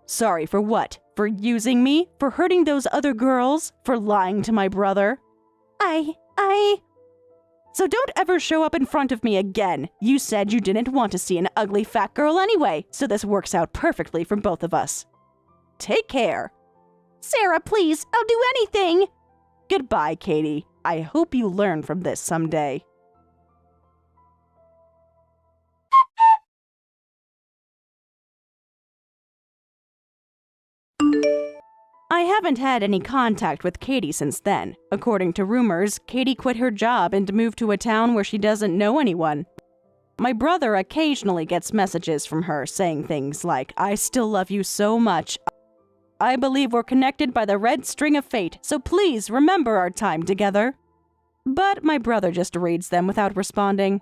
Sorry for what? For using me? For hurting those other girls? For lying to my brother? So don't ever show up in front of me again. You said you didn't want to see an ugly fat girl anyway, so this works out perfectly for both of us. Take care. Sarah, please, I'll do anything. Goodbye, Katie. I hope you learn from this someday. I haven't had any contact with Katie since then. According to rumors, Katie quit her job and moved to a town where she doesn't know anyone. My brother occasionally gets messages from her saying things like, "I still love you so much. I believe we're connected by the red string of fate, so please remember our time together." But my brother just reads them without responding.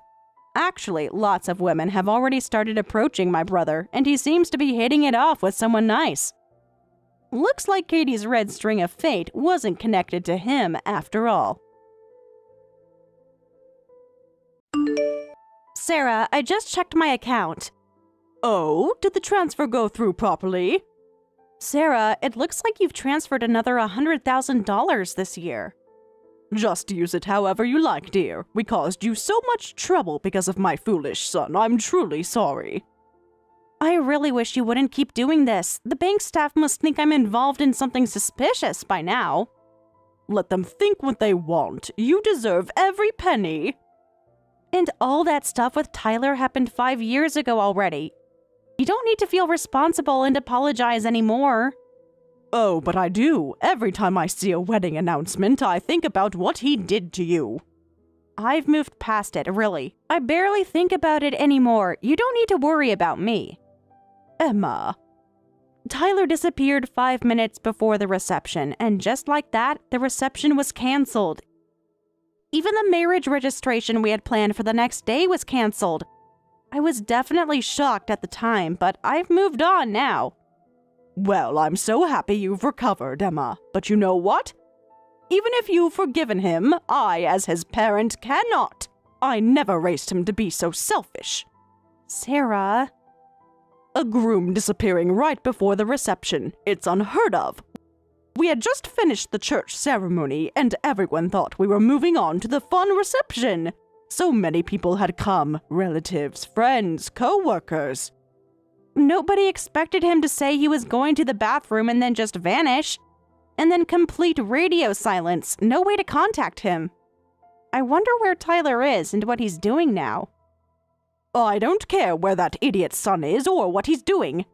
Actually, lots of women have already started approaching my brother, and he seems to be hitting it off with someone nice. Looks like Katie's red string of fate wasn't connected to him after all. Sarah, I just checked my account. Oh, did the transfer go through properly? Sarah, it looks like you've transferred another $100,000 this year. Just use it however you like, dear. We caused you so much trouble because of my foolish son. I'm truly sorry. I really wish you wouldn't keep doing this. The bank staff must think I'm involved in something suspicious by now. Let them think what they want. You deserve every penny. And all that stuff with Tyler happened 5 years ago already. You don't need to feel responsible and apologize anymore. Oh, but I do. Every time I see a wedding announcement, I think about what he did to you. I've moved past it, really. I barely think about it anymore. You don't need to worry about me. Emma. Tyler disappeared 5 minutes before the reception, and just like that, the reception was canceled. Even the marriage registration we had planned for the next day was canceled. I was definitely shocked at the time, but I've moved on now. Well, I'm so happy you've recovered, Emma. But you know what? Even if you've forgiven him, I, as his parent, cannot. I never raised him to be so selfish. Sarah. A groom disappearing right before the reception. It's unheard of. We had just finished the church ceremony, and everyone thought we were moving on to the fun reception. So many people had come. Relatives, friends, co-workers. Nobody expected him to say he was going to the bathroom and then just vanish. And then complete radio silence. No way to contact him. I wonder where Tyler is and what he's doing now. I don't care where that idiot's son is or what he's doing.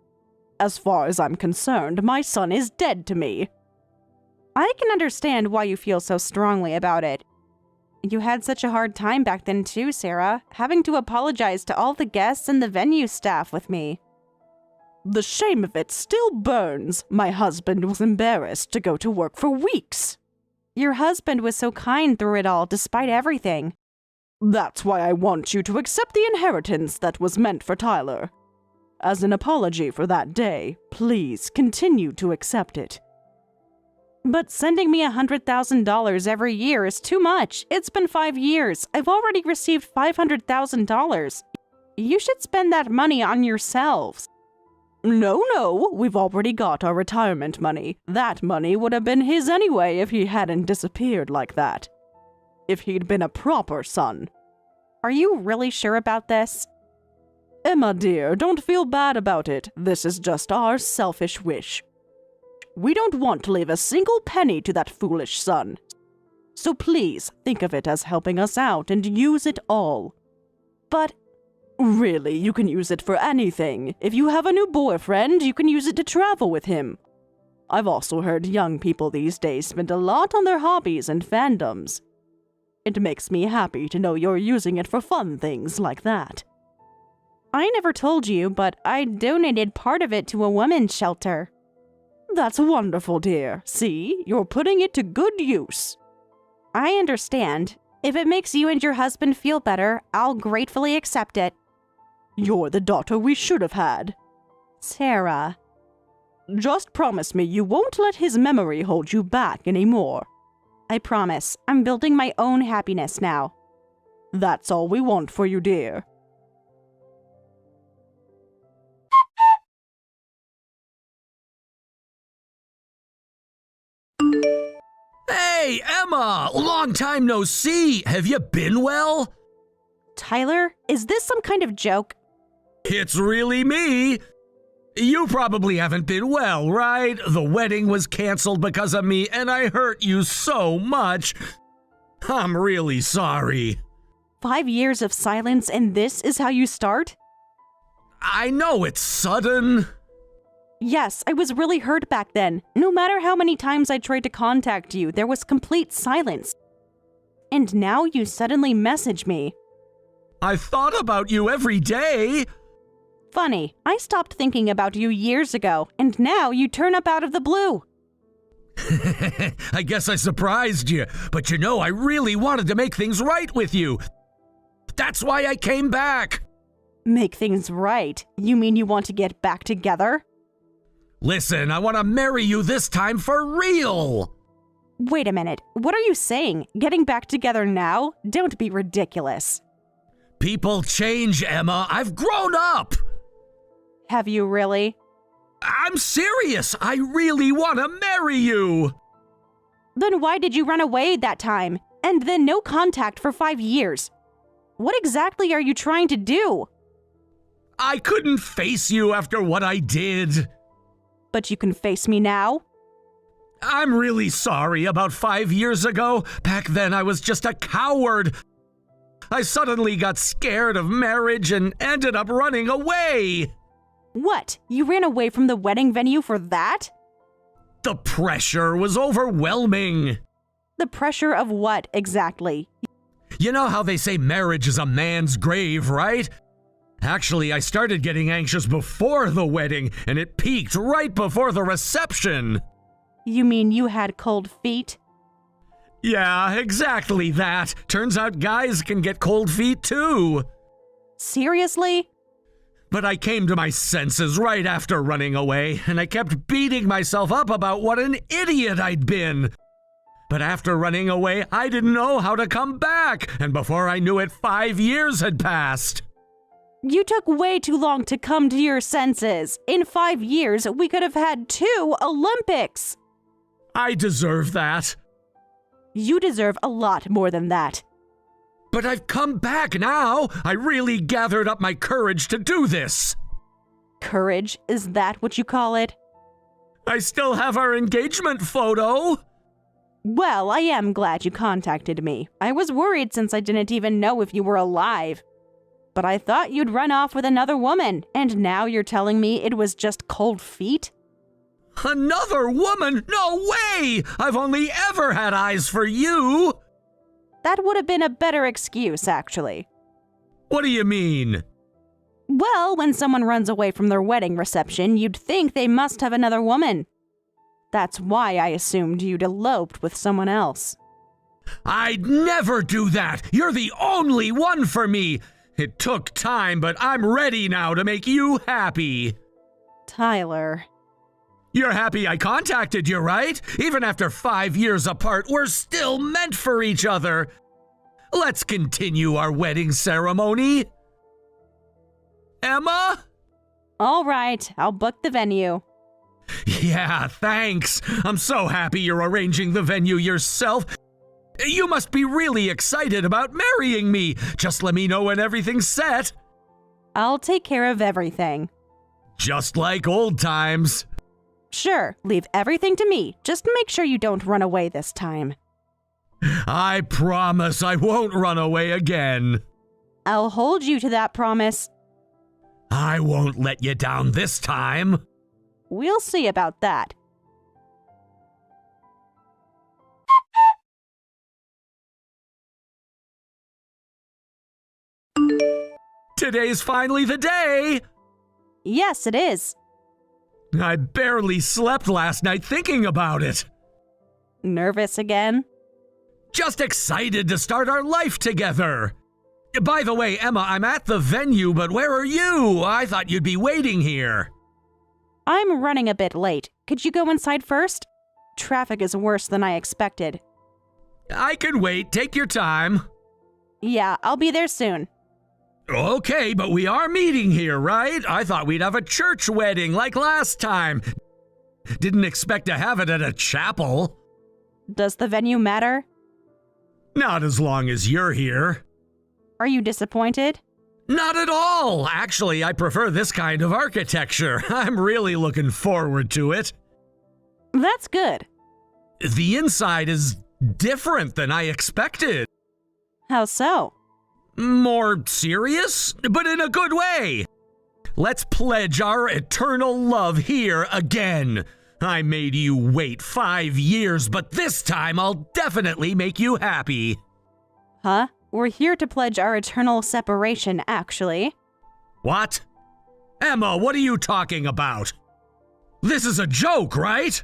As far as I'm concerned, my son is dead to me. I can understand why you feel so strongly about it. You had such a hard time back then too, Sarah, having to apologize to all the guests and the venue staff with me. The shame of it still burns. My husband was embarrassed to go to work for weeks. Your husband was so kind through it all, despite everything. That's why I want you to accept the inheritance that was meant for Tyler. As an apology for that day, please continue to accept it. But sending me $100,000 every year is too much. It's been 5 years. I've already received $500,000. You should spend that money on yourselves. No, we've already got our retirement money. That money would have been his anyway if he hadn't disappeared like that. If he'd been a proper son. Are you really sure about this? Emma dear, don't feel bad about it. This is just our selfish wish. We don't want to leave a single penny to that foolish son. So please think of it as helping us out and use it all. But really, you can use it for anything. If you have a new boyfriend, you can use it to travel with him. I've also heard young people these days spend a lot on their hobbies and fandoms. It makes me happy to know you're using it for fun things like that. I never told you, but I donated part of it to a women's shelter. That's wonderful, dear. See, you're putting it to good use. I understand. If it makes you and your husband feel better, I'll gratefully accept it. You're the daughter we should have had. Sarah. Just promise me you won't let his memory hold you back anymore. I promise. I'm building my own happiness now. That's all we want for you, dear. Hey, Emma! Long time no see! Have you been well? Tyler, is this some kind of joke? It's really me! You probably haven't been well, right? The wedding was canceled because of me, and I hurt you so much. I'm really sorry. 5 years of silence, and this is how you start? I know it's sudden. Yes, I was really hurt back then. No matter how many times I tried to contact you, there was complete silence. And now you suddenly message me. I thought about you every day. Funny, I stopped thinking about you years ago, and now you turn up out of the blue. I guess I surprised you, but you know I really wanted to make things right with you. That's why I came back. Make things right? You mean you want to get back together? Listen, I want to marry you this time for real. Wait a minute, what are you saying? Getting back together now? Don't be ridiculous. People change, Emma. I've grown up. Have you really? I'm serious. I really want to marry you. Then why did you run away that time? And then no contact for 5 years? What exactly are you trying to do? I couldn't face you after what I did. But you can face me now? I'm really sorry about 5 years ago. Back then I was just a coward. I suddenly got scared of marriage and ended up running away. What? You ran away from the wedding venue for that? The pressure was overwhelming. The pressure of what exactly? You know how they say marriage is a man's grave, right? Actually, I started getting anxious before the wedding, and it peaked right before the reception. You mean you had cold feet? Yeah, exactly that. Turns out guys can get cold feet too. Seriously? But I came to my senses right after running away, and I kept beating myself up about what an idiot I'd been. But after running away, I didn't know how to come back, and before I knew it, 5 years had passed. You took way too long to come to your senses. In 5 years, we could have had 2 Olympics. I deserve that. You deserve a lot more than that. But I've come back now. I really gathered up my courage to do this. Courage? Is that what you call it? I still have our engagement photo. Well, I am glad you contacted me. I was worried since I didn't even know if you were alive. But I thought you'd run off with another woman, and now you're telling me it was just cold feet? Another woman? No way! I've only ever had eyes for you. That would have been a better excuse, actually. What do you mean? Well, when someone runs away from their wedding reception, you'd think they must have another woman. That's why I assumed you'd eloped with someone else. I'd never do that. You're the only one for me. It took time, but I'm ready now to make you happy. Tyler. You're happy I contacted you, right? Even after 5 years apart, we're still meant for each other. Let's continue our wedding ceremony. Emma? All right, I'll book the venue. Yeah, thanks. I'm so happy you're arranging the venue yourself. You must be really excited about marrying me. Just let me know when everything's set. I'll take care of everything. Just like old times. Sure, leave everything to me. Just make sure you don't run away this time. I promise I won't run away again. I'll hold you to that promise. I won't let you down this time. We'll see about that. Today's finally the day. Yes, it is. I barely slept last night thinking about it. Nervous again? Just excited to start our life together. By the way, Emma, I'm at the venue, but where are you? I thought you'd be waiting here. I'm running a bit late. Could you go inside first? Traffic is worse than I expected. I can wait. Take your time. Yeah, I'll be there soon. Okay, but we are meeting here, right? I thought we'd have a church wedding like last time. Didn't expect to have it at a chapel. Does the venue matter? Not as long as you're here. Are you disappointed? Not at all. Actually, I prefer this kind of architecture. I'm really looking forward to it. That's good. The inside is different than I expected. How so? More serious, but in a good way. Let's pledge our eternal love here again. I made you wait 5 years, but this time I'll definitely make you happy. Huh? We're here to pledge our eternal separation, actually. What? Emma, what are you talking about? This is a joke, right?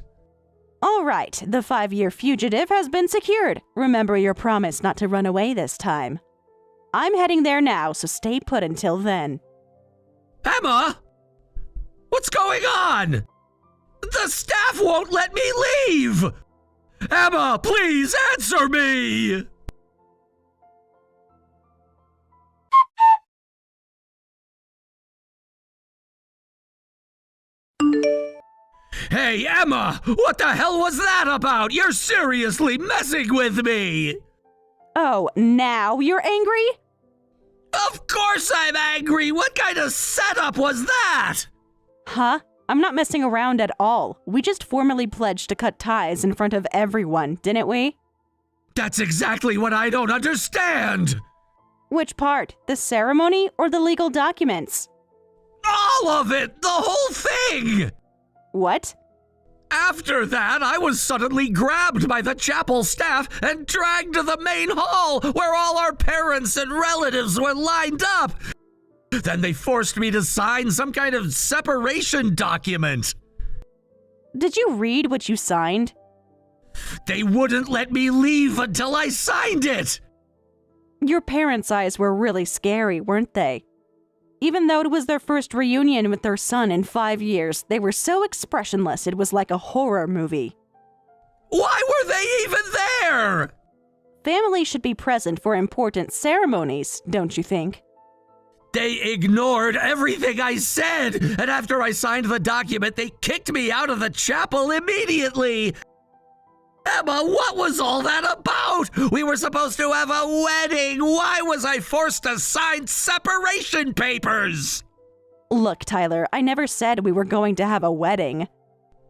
All right, the 5-year fugitive has been secured. Remember your promise not to run away this time. I'm heading there now, so stay put until then. Emma? What's going on? The staff won't let me leave! Emma, please answer me! Hey, Emma! What the hell was that about? You're seriously messing with me! Oh, now you're angry? Of course I'm angry! What kind of setup was that? Huh? I'm not messing around at all. We just formally pledged to cut ties in front of everyone, didn't we? That's exactly what I don't understand! Which part? The ceremony or the legal documents? All of it! The whole thing! What? After that, I was suddenly grabbed by the chapel staff and dragged to the main hall where all our parents and relatives were lined up. Then they forced me to sign some kind of separation document. Did you read what you signed? They wouldn't let me leave until I signed it. Your parents' eyes were really scary, weren't they? Even though it was their first reunion with their son in 5 years, they were so expressionless it was like a horror movie. Why were they even there? Family should be present for important ceremonies, don't you think? They ignored everything I said, and after I signed the document, they kicked me out of the chapel immediately. Emma, what was all that about? We were supposed to have a wedding. Why was I forced to sign separation papers? Look, Tyler, I never said we were going to have a wedding.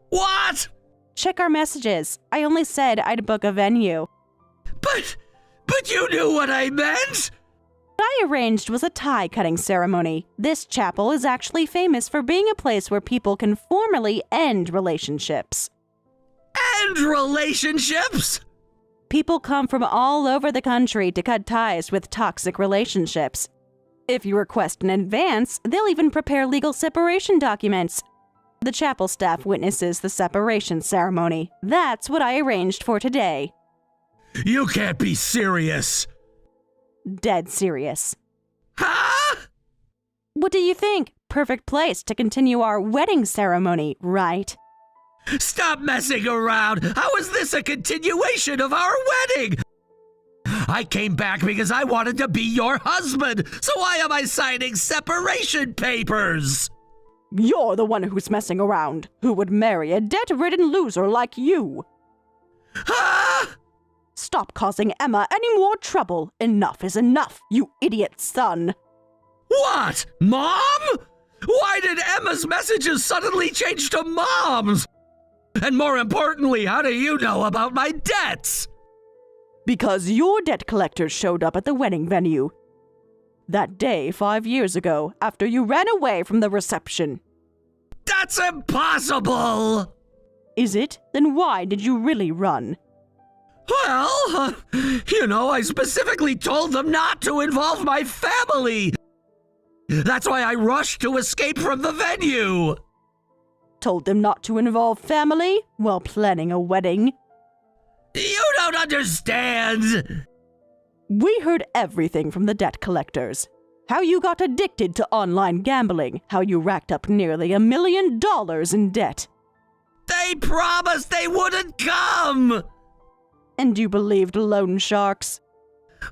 What? Check our messages. I only said I'd book a venue. But you knew what I meant? What I arranged was a tie-cutting ceremony. This chapel is actually famous for being a place where people can formally end relationships. End relationships? People come from all over the country to cut ties with toxic relationships. If you request in advance, they'll even prepare legal separation documents. The chapel staff witnesses the separation ceremony. That's what I arranged for today. You can't be serious. Dead serious. Huh? What do you think? Perfect place to continue our wedding ceremony, right? Stop messing around! How is this a continuation of our wedding? I came back because I wanted to be your husband, so why am I signing separation papers? You're the one who's messing around. Who would marry a debt-ridden loser like you? Huh? Stop causing Emma any more trouble. Enough is enough, you idiot son. What? Mom? Why did Emma's messages suddenly change to Mom's? And more importantly, how do you know about my debts? Because your debt collectors showed up at the wedding venue. That day 5 years ago, after you ran away from the reception. That's impossible! Is it? Then why did you really run? Well, I specifically told them not to involve my family. That's why I rushed to escape from the venue. Told them not to involve family while planning a wedding? You don't understand. We heard everything from the debt collectors. How you got addicted to online gambling, how you racked up nearly $1 million in debt. They promised they wouldn't come. And you believed loan sharks?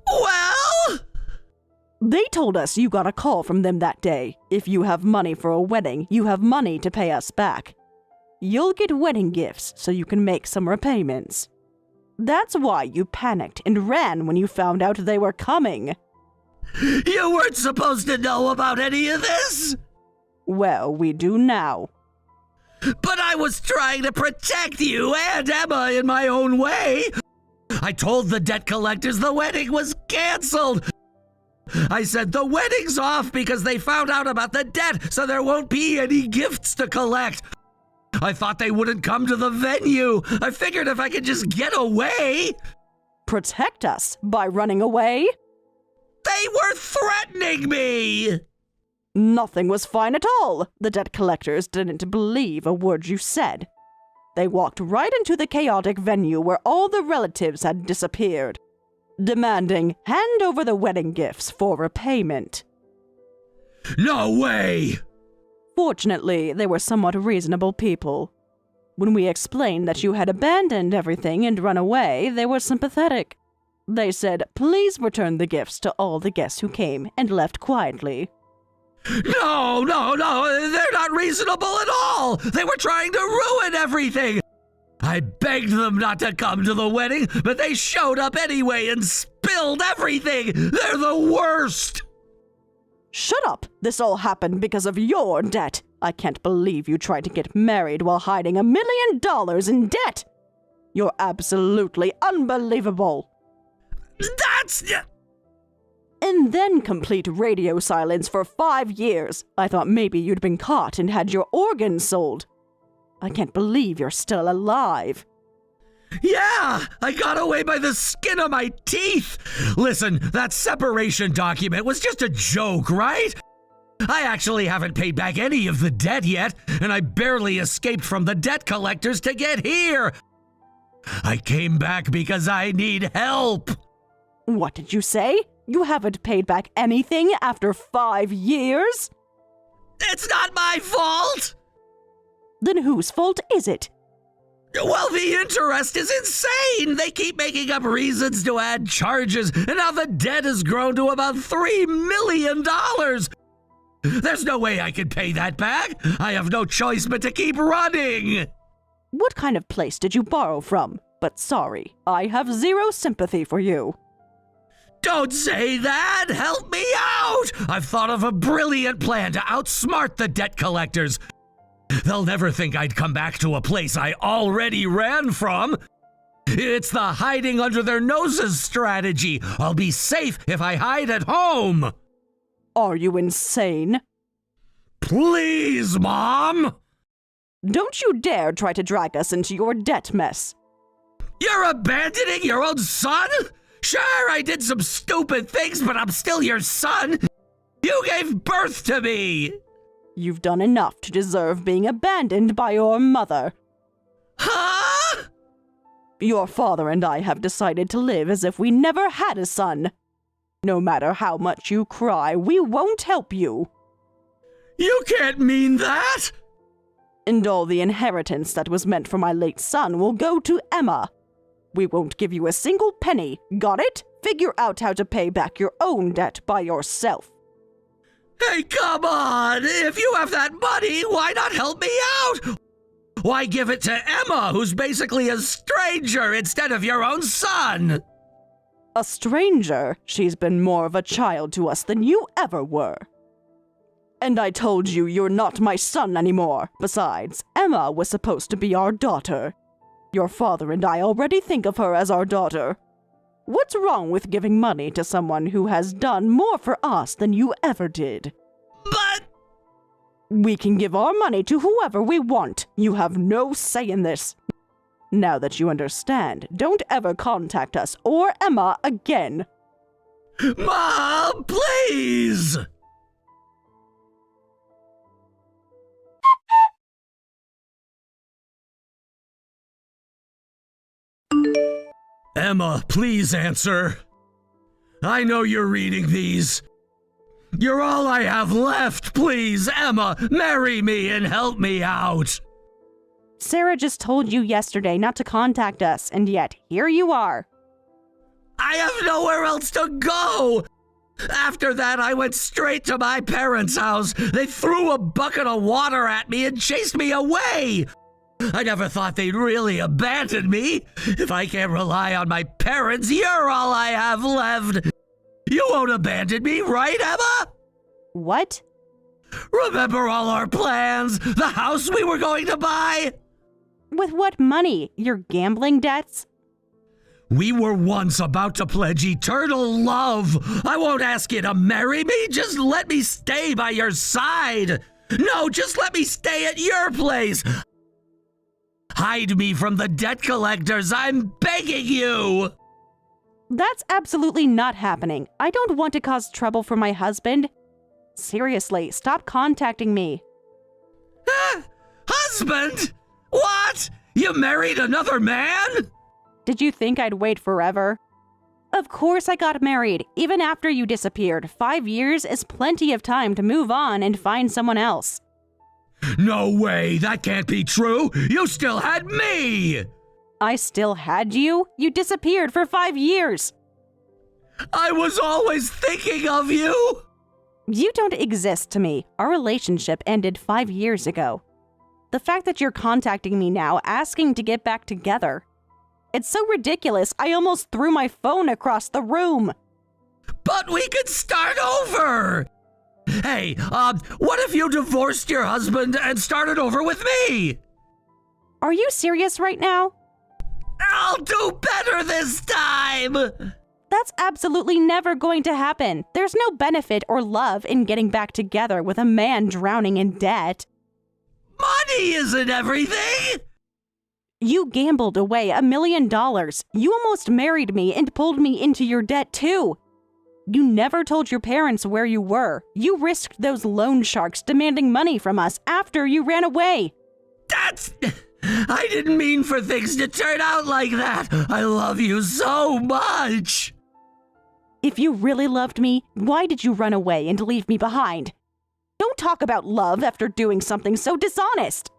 Well? They told us you got a call from them that day. If you have money for a wedding, you have money to pay us back. You'll get wedding gifts so you can make some repayments. That's why you panicked and ran when you found out they were coming. You weren't supposed to know about any of this? Well, we do now. But I was trying to protect you and Emma in my own way. I told the debt collectors the wedding was canceled. I said the wedding's off because they found out about the debt, so there won't be any gifts to collect. I thought they wouldn't come to the venue. I figured if I could just get away. Protect us by running away? They were threatening me! Nothing was fine at all. The debt collectors didn't believe a word you said. They walked right into the chaotic venue where all the relatives had disappeared, demanding, hand over the wedding gifts for repayment. No way! Fortunately, they were somewhat reasonable people. When we explained that you had abandoned everything and run away, they were sympathetic. They said, please return the gifts to all the guests who came, and left quietly. No, they're not reasonable at all! They were trying to ruin everything! I begged them not to come to the wedding, but they showed up anyway and spilled everything! They're the worst! Shut up! This all happened because of your debt. I can't believe you tried to get married while hiding $1 million in debt. You're absolutely unbelievable. That's... And then complete radio silence for 5 years. I thought maybe you'd been caught and had your organs sold. I can't believe you're still alive. Yeah, I got away by the skin of my teeth. Listen, that separation document was just a joke, right? I actually haven't paid back any of the debt yet, and I barely escaped from the debt collectors to get here. I came back because I need help. What did you say? You haven't paid back anything after 5 years? It's not my fault! Then whose fault is it? Well, the interest is insane! They keep making up reasons to add charges, and now the debt has grown to about $3 million! There's no way I can pay that back! I have no choice but to keep running! What kind of place did you borrow from? But sorry, I have zero sympathy for you. Don't say that! Help me out! I've thought of a brilliant plan to outsmart the debt collectors. They'll never think I'd come back to a place I already ran from. It's the hiding under their noses strategy. I'll be safe if I hide at home. Are you insane? Please, Mom! Don't you dare try to drag us into your debt mess. You're abandoning your own son? Sure, I did some stupid things, but I'm still your son. You gave birth to me. You've done enough to deserve being abandoned by your mother. Huh? Your father and I have decided to live as if we never had a son. No matter how much you cry, we won't help you. You can't mean that! And all the inheritance that was meant for my late son will go to Emma. We won't give you a single penny, got it? Figure out how to pay back your own debt by yourself. Hey, come on! If you have that money, why not help me out? Why give it to Emma, who's basically a stranger, instead of your own son? A stranger? She's been more of a child to us than you ever were. And I told you you're not my son anymore. Besides, Emma was supposed to be our daughter. Your father and I already think of her as our daughter. What's wrong with giving money to someone who has done more for us than you ever did? But... We can give our money to whoever we want. You have no say in this. Now that you understand, don't ever contact us or Emma again. Mom, please! Emma, please answer. I know you're reading these. You're all I have left. Please, Emma, marry me and help me out. Sarah just told you yesterday not to contact us, and yet here you are. I have nowhere else to go. After that, I went straight to my parents' house. They threw a bucket of water at me and chased me away. I never thought they'd really abandon me. If I can't rely on my parents, you're all I have left. You won't abandon me, right, Emma? What? Remember all our plans? The house we were going to buy? With what money? Your gambling debts? We were once about to pledge eternal love. I won't ask you to marry me. Just let me stay by your side. No, just let me stay at your place. Hide me from the debt collectors, I'm begging you! That's absolutely not happening. I don't want to cause trouble for my husband. Seriously, stop contacting me. Husband? What? You married another man? Did you think I'd wait forever? Of course I got married, even after you disappeared. 5 years is plenty of time to move on and find someone else. No way, that can't be true. You still had me. I still had you? You disappeared for 5 years. I was always thinking of you. You don't exist to me. Our relationship ended 5 years ago. The fact that you're contacting me now, asking to get back together. It's so ridiculous, I almost threw my phone across the room. But we could start over. Hey, what if you divorced your husband and started over with me? Are you serious right now? I'll do better this time. That's absolutely never going to happen. There's no benefit or love in getting back together with a man drowning in debt. Money isn't everything. You gambled away $1 million. You almost married me and pulled me into your debt too. You never told your parents where you were. You risked those loan sharks demanding money from us after you ran away. I didn't mean for things to turn out like that. I love you so much. If you really loved me, why did you run away and leave me behind? Don't talk about love after doing something so dishonest.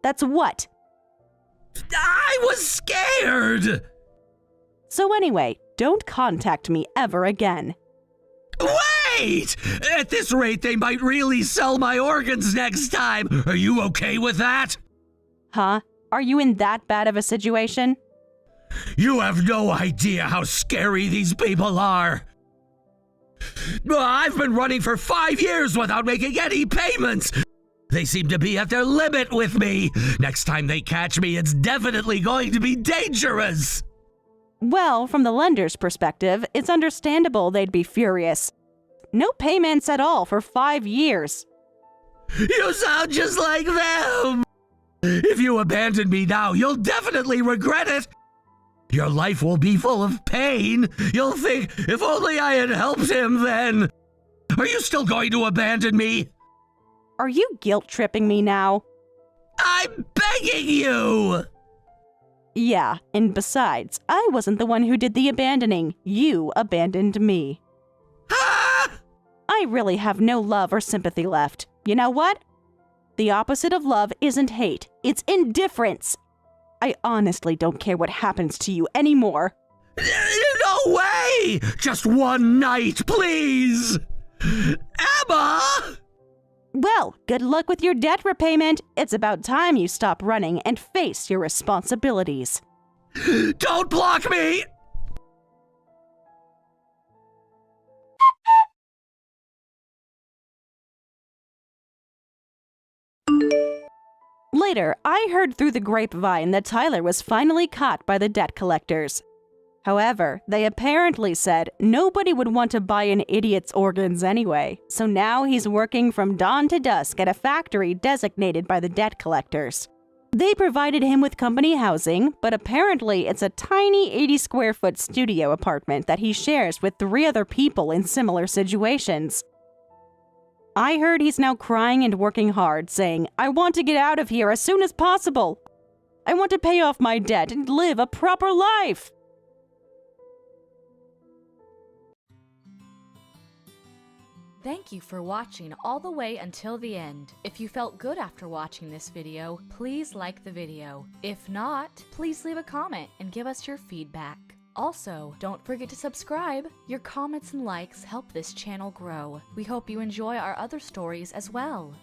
That's what? I was scared. So anyway, don't contact me ever again. Wait! At this rate, they might really sell my organs next time. Are you okay with that? Huh? Are you in that bad of a situation? You have no idea how scary these people are. I've been running for 5 years without making any payments. They seem to be at their limit with me. Next time they catch me, it's definitely going to be dangerous. Well, from the lender's perspective, it's understandable they'd be furious. No payments at all for 5 years. You sound just like them. If you abandon me now, you'll definitely regret it. Your life will be full of pain. You'll think, if only I had helped him then. Are you still going to abandon me? Are you guilt-tripping me now? I'm begging you! Yeah, and besides, I wasn't the one who did the abandoning. You abandoned me. Ah! I really have no love or sympathy left. You know what? The opposite of love isn't hate. It's indifference. I honestly don't care what happens to you anymore. No way! Just one night, please! Emma! Well, good luck with your debt repayment. It's about time you stop running and face your responsibilities. Don't block me! Later, I heard through the grapevine that Tyler was finally caught by the debt collectors. However, they apparently said nobody would want to buy an idiot's organs anyway, so now he's working from dawn to dusk at a factory designated by the debt collectors. They provided him with company housing, but apparently it's a tiny 80-square-foot studio apartment that he shares with 3 other people in similar situations. I heard he's now crying and working hard, saying, "I want to get out of here as soon as possible. I want to pay off my debt and live a proper life." Thank you for watching all the way until the end. If you felt good after watching this video, please like the video. If not, please leave a comment and give us your feedback. Also, don't forget to subscribe. Your comments and likes help this channel grow. We hope you enjoy our other stories as well.